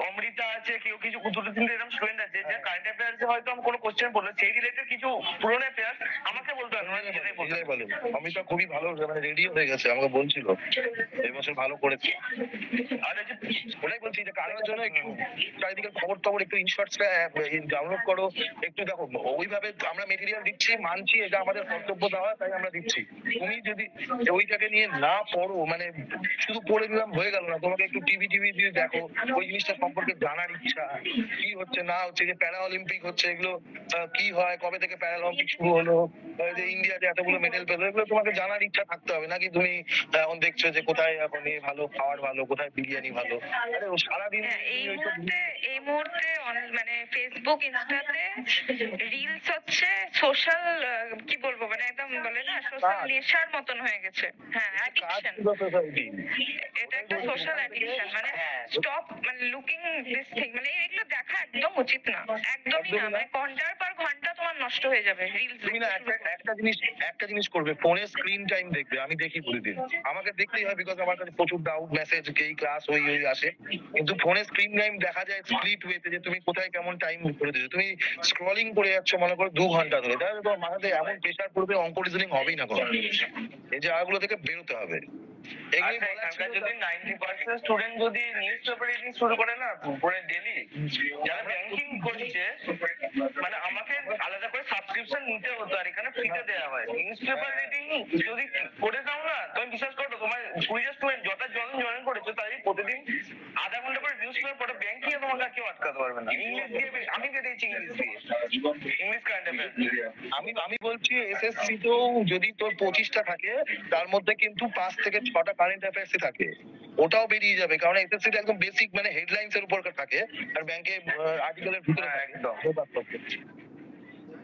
অমৃতা আছে, কেউ কিছু 2-3 এরকম স্টুডেন্ট আছে যে কারেন্ট অ্যাফেয়ার্সে হয়তো আমি কোনো কোশ্চেন বললো, সেই রিলেটেড কিছু পুরোনো অ্যাফেয়ার্স আমাকে বলতে হবে, নিজেরাই বলে। অমিতা খুবই ভালো, মানে রেডি হয়ে গেছে, আমাকে বলছিল এই বছর ভালো করেছে। আর এই যে ওটাই বলছি যে কারণের জন্য একটু চারিদিকে খবর একটু ইনশর্টসটা ডাউনলোড করো, একটু দেখো। ওইভাবে আমরা মেটেরিয়াল দিচ্ছি, মানছি, এটা আমাদের কর্তব্য দেওয়া, তাই আমরা দিচ্ছি। তুমি যদি ওইটাকে নিয়ে না পড়ো, মানে শুধু পড়ে দিলাম হয়ে গেল না, তোমাকে একটু টিভি দিয়ে দেখো, ওই জিনিসটা সম্পর্কে জানার ইচ্ছা কি হচ্ছে না হচ্ছে, যে প্যারা অলিম্পিক হচ্ছে, এগুলো কি হয়, কবে থেকে প্যারা অলিম্পিক শুরু হলো, যে ইন্ডিয়াতে এতগুলো মেডেল পেলো, এগুলো তোমাকে জানার ইচ্ছা থাকতে হবে। নাকি তুমি এখন দেখছো যে কোথায় এখন ভালো খাবার ভালো, কোথায় বিরিয়ানি ভালো, সারাদিন এই মুহূর্তে মানে ফেসবুক ইনস্টাতে রিলস হচ্ছে সোশ্যাল, কি বলবো, মানে একদম বলে না সোশ্যাল নেশার মতন হয়ে গেছে। হ্যাঁ, অ্যাডিকশন, এটা একটা সোশ্যাল অ্যাডিকশন, মানে স্টপ, মানে লুকিং দিস থিং, মানে এগুলো দেখা একদম উচিত না, একদমই না, মানে ঘন্টার পর ঘন্টা তোমার নষ্ট হয়ে যাবে রিলস। তুমি না একটা জিনিস করবে, ফোনে স্ক্রিন টাইম দেখবে। আমি দেখি প্রতিদিন, আমাকে দেখতেই হয়, বিকজ আমার কাছে প্রচুর ডাউট মেসেজ এই ক্লাস ওই আসে, কিন্তু ফোনে স্ক্রিন টাইম দেখা যায় স্প্লিট ওয়েতে, যে তুমি কোথায় কেমন টাইম করে দিচ্ছ। তুমি স্ক্রলিং করে যাচ্ছ মনে করো 2 ঘন্টা ধরে, তাহলে তোমার মাথাতে এমন প্রেশার পড়বে, অঙ্ক রিজনিং হবেই না কোনো। এই জায়গাগুলো থেকে বেরোতে হবে। যদি 90% স্টুডেন্ট যদি নিউজ পেপার রিডিং শুরু করে না পরে ডেলি, যারা ব্যাংকিং করছে মানে আমাকে আলাদা করে সাবস্ক্রিপশন নিতে হতো, আর এখানে ফ্রিতে দেওয়া হয়। নিউজ পেপার রিডিং যদি করে দাও না, তুমি বিশ্বাস করো তোমার কুড়িটা স্টুডেন্ট যতজন জয়েন করেছো তাই প্রতিদিন আধা ঘন্টা করে নিউজ পেপার পড়ে ব্যাংকে তোমাকে কেউ আটকাতে পারবে না। ইংলিশ দিয়ে আমি বেরিয়েছি, ইংলিশ কারেন্ট অ্যাফেয়ার্স দিয়ে। আমি বলছি এসএসসি তো যদি তোর 25টা থাকে তার মধ্যে কিন্তু 5 থেকে 6টা কারেন্ট অ্যাফেয়ার্সই থাকে, ওটাও বেরিয়ে যাবে, কারণ এসএসসি একদম বেসিক মানে হেডলাইন্স এর উপর থাকে আর ব্যাংকে আর্টিকেলের ভিতরে একদম।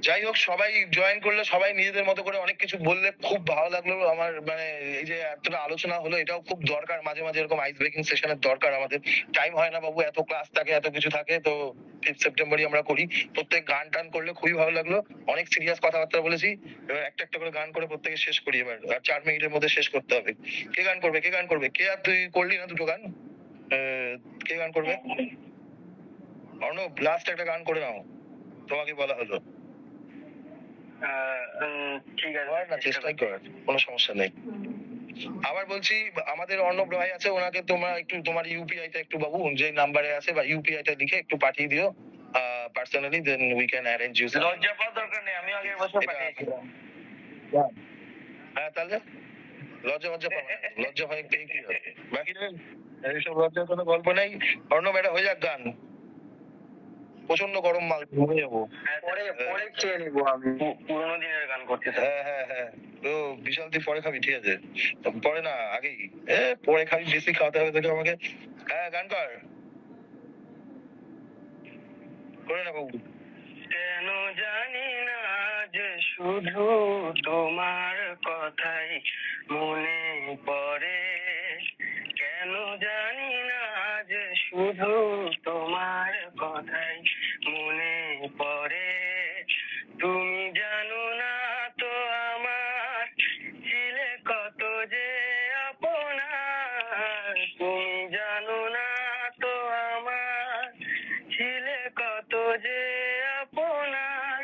যাই হোক, সবাই জয়েন করলে, সবাই নিজেদের মতো করে অনেক কিছু বললে খুব ভালো লাগলো আমার। মানে এই যে এতটা আলোচনা হলো, এটাও খুব দরকার, মাঝে মাঝে এরকম আইস ব্রেকিং সেশনের দরকার আমাদের। টাইম হয় না বাবু, এত ক্লাস থাকে, এত কিছু থাকে, তো 5 সেপ্টেম্বরই আমরা করি। প্রত্যেক গান টান করলে খুবই ভালো লাগলো, অনেক সিরিয়াস কথাবার্তা বলেছি। এবার একটা একটা করে গান করে প্রত্যেকে শেষ করি এবার, আর 4 মিনিটের মধ্যে শেষ করতে হবে। কে গান করবে, কে গান করবে? কে? আর তুই করলি না দুটো গান, কে গান করবে? অর্ণব, লাস্ট একটা গান করে নাও, তোমাকে বলা হলো। ঠিক আছে, না চেষ্টাই কর, কোনো সমস্যা নেই। আবার বলছি, আমাদের অর্ণব ভাই আছে, ওনাকে তোমরা একটু তোমার ইউপিআই টা একটু বাবু যে নাম্বারে আছে বা ইউপিআই টা লিখে একটু পাঠিয়ে দিও personally, then we can arrange you. লজ্জা পাওয়ার দরকার নেই, আমি আগের বছর পাঠিয়েছিলাম। হ্যাঁ, তাহলে লজ্জা পাবে না, লজ্জা ভয় পেয়ে কি হবে? বাকি এইসব লজ্জার কোনো গল্প নেই। অর্ণব, এটা হয়ে যাক গান, প্রচন্ড গরম মাল, ঘুমে যাবো। পরে খেয়ে নিবো আমি। পুরোনো দিনের গান করতে। হ্যাঁ, তো বিশাল, তুই পরে খাবি, ঠিক আছে? পরে না, আগেই। পরে খাবি, বেশি খাওয়াতে হবে তোকে আমাকে। হ্যাঁ, গান কর, করে না বাবু। কেন জানি না যে শুধু তোমার কথাই মনে পড়ে, কেন জানি না যে শুধু তোমার কথাই মনে পড়ে। তুমি জানো না তো আমার ছিলে কত যে আপনার, তুমি জানো না তো আমার ছিলে কত যে আপনার,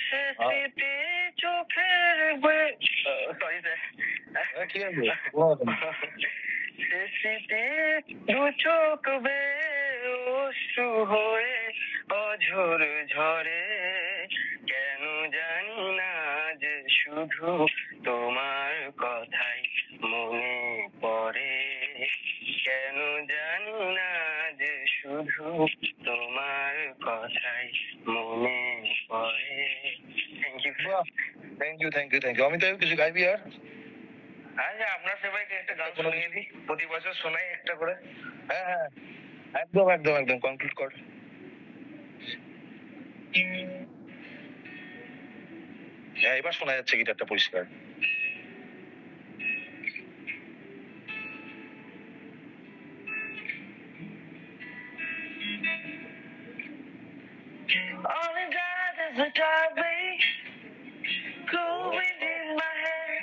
সে স্মৃতি চোখের সরি স্যার, ঠিক আছে, সে স্মৃতি দু চোখ বেয়ে অশ্রু হয়ে অঝর ঝরে, কেন জানি না যে শুধু তোমার কথাই মনে পড়ে, কেন জানি না যে শুধু তোমার কথাই মনে পড়ে। Thank you. আমি তো কিছু গাইবি আর? আচ্ছা, আপনার সবাইকে একটা গান শুনিয়ে দিই, প্রতি বছর শোনাই একটা করে। হ্যাঁ, একদম কমপ্লিট কর। হ্যাঁ, এবার শোনা যাচ্ছে গিটারটা পরিষ্কার। All I got is a dark way, cool wind in my hair,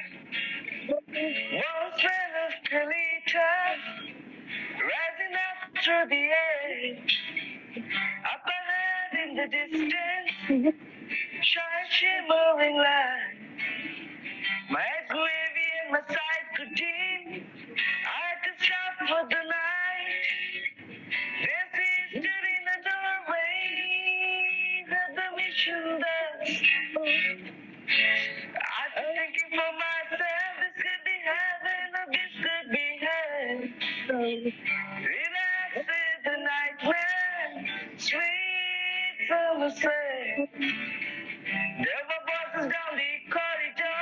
warm smell of Kalita, rising up through the air, up ahead in the distance, shine shimmering light, my head wavy and my side could dim, I could stop for the night, there's history in the doorway that the mission does. I'm thinking for myself, this could be heaven or this could be hell. Relax with the nightmare, sweet summer sun. There were bosses down the corridor,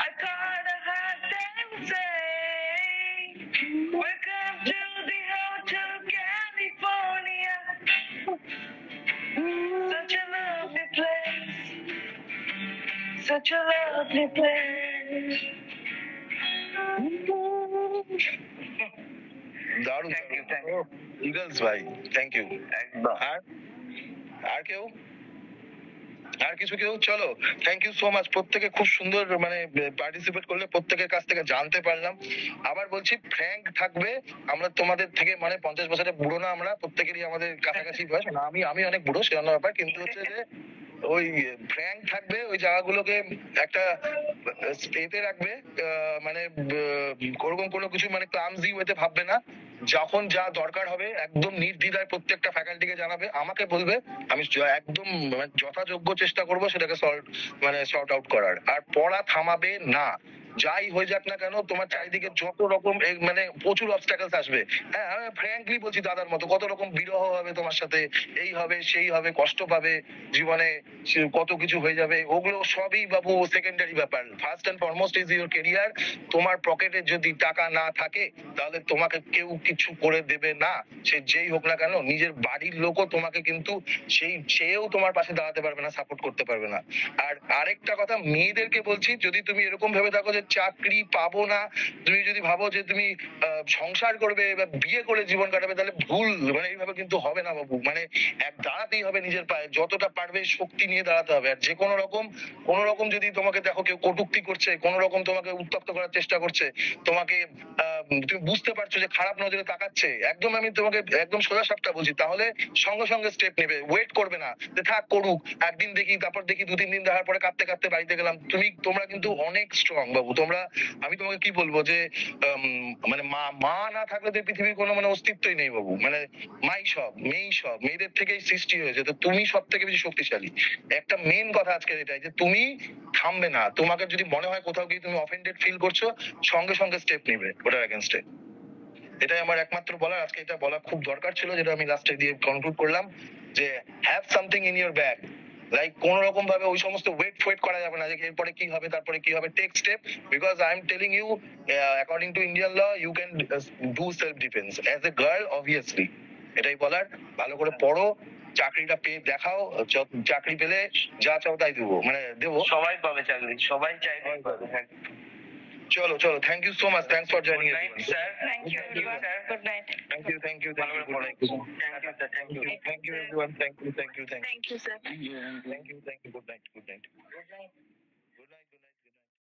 I caught a heart them say, welcome to the Hotel California. Such a lovely place, such a lovely place. দারুণ, Thank you. ইগলস ভাই, থ্যাংক ইউ। একদম। আর কেউ, আর কিছু কেউ? চলো, থ্যাংক ইউ সো মাচ। প্রত্যেকে খুব সুন্দর মানে পার্টিসিপেট করলে, প্রত্যেকের কাছ থেকে জানতে পারলাম। আবার বলছি, ফ্র্যাঙ্ক থাকবে, আমরা তোমাদের থেকে মানে 50 বছরের বুড়ো না, আমরা প্রত্যেকেরই আমাদের কাছাকাছি বয়স। না, আমি অনেক বুড়ো, সে অন্য ব্যাপার, কিন্তু হচ্ছে যে ওই ফ্র্যাঙ্ক থাকবে, ওই জায়গাগুলোকে একটা এতে রাখবে, মানে ওরকম কোনো কিছু মানে ক্লামজি ওয়েতে ভাববে না, যখন যা দরকার হবে একদম নির্দ্বিধায় প্রত্যেকটা ফ্যাকাল্টিকে জানাবে, আমাকে বলবে, আমি একদম মানে যথাযোগ্য চেষ্টা করব সেটাকে সর্ট আউট করার। আর পড়া থামাবে না, যাই হয়ে যাক না কেন। তোমার চারিদিকে যত রকম মানে প্রচুর অবস্ট্যাকলস আসবে। হ্যাঁ, আমি ফ্র্যাঙ্কলি বলছি, দাদার মতো কত রকম বিরহ হবে তোমার সাথে, এই হবে সেই হবে, কষ্ট পাবে জীবনে, কত কিছু হয়ে যাবে। ওগুলো সবই বাবু সেকেন্ডারি ব্যাপার। First and foremost is your career. তোমার পকেটে যদি টাকা না থাকে তাহলে তোমাকে কেউ কিছু করে দেবে না, সে যেই হোক না কেন। নিজের বাড়ির লোকও তোমাকে কিন্তু সেও তোমার পাশে দাঁড়াতে পারবে না, সাপোর্ট করতে পারবে না। আর আরেকটা কথা মেয়েদেরকে বলছি, যদি তুমি এরকম ভেবে থাকো যে চাকরি পাবো না, তুমি যদি ভাবো যে তুমি সংসার করবে বা বিয়ে করে জীবন কাটাবে, তাহলে ভুল। মানে এইভাবে কিন্তু হবে না বাবু। মানে দাঁড়াতেই হবে নিজের পায়ে, যতটা পারবে শক্তি নিয়ে দাঁড়াতে হবে। আর যে কোনো রকম যদি তোমাকে দেখো কেউ কটূক্তি করছে, কোনো রকম তোমাকে উত্তপ্ত করার চেষ্টা করছে, তোমাকে তুমি বুঝতে পারছো যে খারাপ নজরে তাকাচ্ছে, একদম আমি তোমাকে একদম সোজা সাপটা বলছি, তাহলে সঙ্গে সঙ্গে স্টেপ নেবে, ওয়েট করবে না যে থাক করুক, একদিন দেখি, তারপর দেখি, 2-3 দিন দেখার পরে কাঁদতে কাঁদতে বাড়িতে গেলাম। তোমরা কিন্তু অনেক স্ট্রং বাবু। আমি তোমাকে কি বলবো যে মানে মা না থাকলে তো পৃথিবীর কোনো মানে অস্তিত্বই নেই বাবু। মানে মাই সব, মেয়েই সব, মেয়েদের থেকেই সৃষ্টি হয়েছে, তো তুমি সব থেকে বেশি শক্তিশালী। একটা মেন কথা আজকে এটাই যে তুমি থামবে না। তোমাকে যদি মনে হয় কোথাও গিয়ে তুমি অফেন্ডেড ফিল করছো, সঙ্গে সঙ্গে স্টেপ নিবে ওটার এগেইনস্টে। এটাই আমার একমাত্র বলার। আজকে এটা বলা খুব দরকার ছিল, যেটা আমি লাস্টে দিয়ে কনক্লুড করলাম যে have something in your bag. Like কোন রকম ভাবে ওই সমস্ত ওয়েট করা যাবে না যে এরপরে কি হবে, তারপরে কি হবে। Take step, because I am telling you, according to Indian law you can do self defence as a girl, obviously. এটাই বলার। ভালো করে পড়ো, চাকরিটা পেয়ে দেখাও, চাকরি পেলে যা চাও তাই দেবো। সবাই পাবে চাকরি, সবাই চাইবে পাবে। চলো, thank you so much, thanks for joining us. Sir, thank you everyone, good night. Thank you. Thank you sir, Thank you everyone. Thank you. Thank you sir. Thank you. Good night. Good night.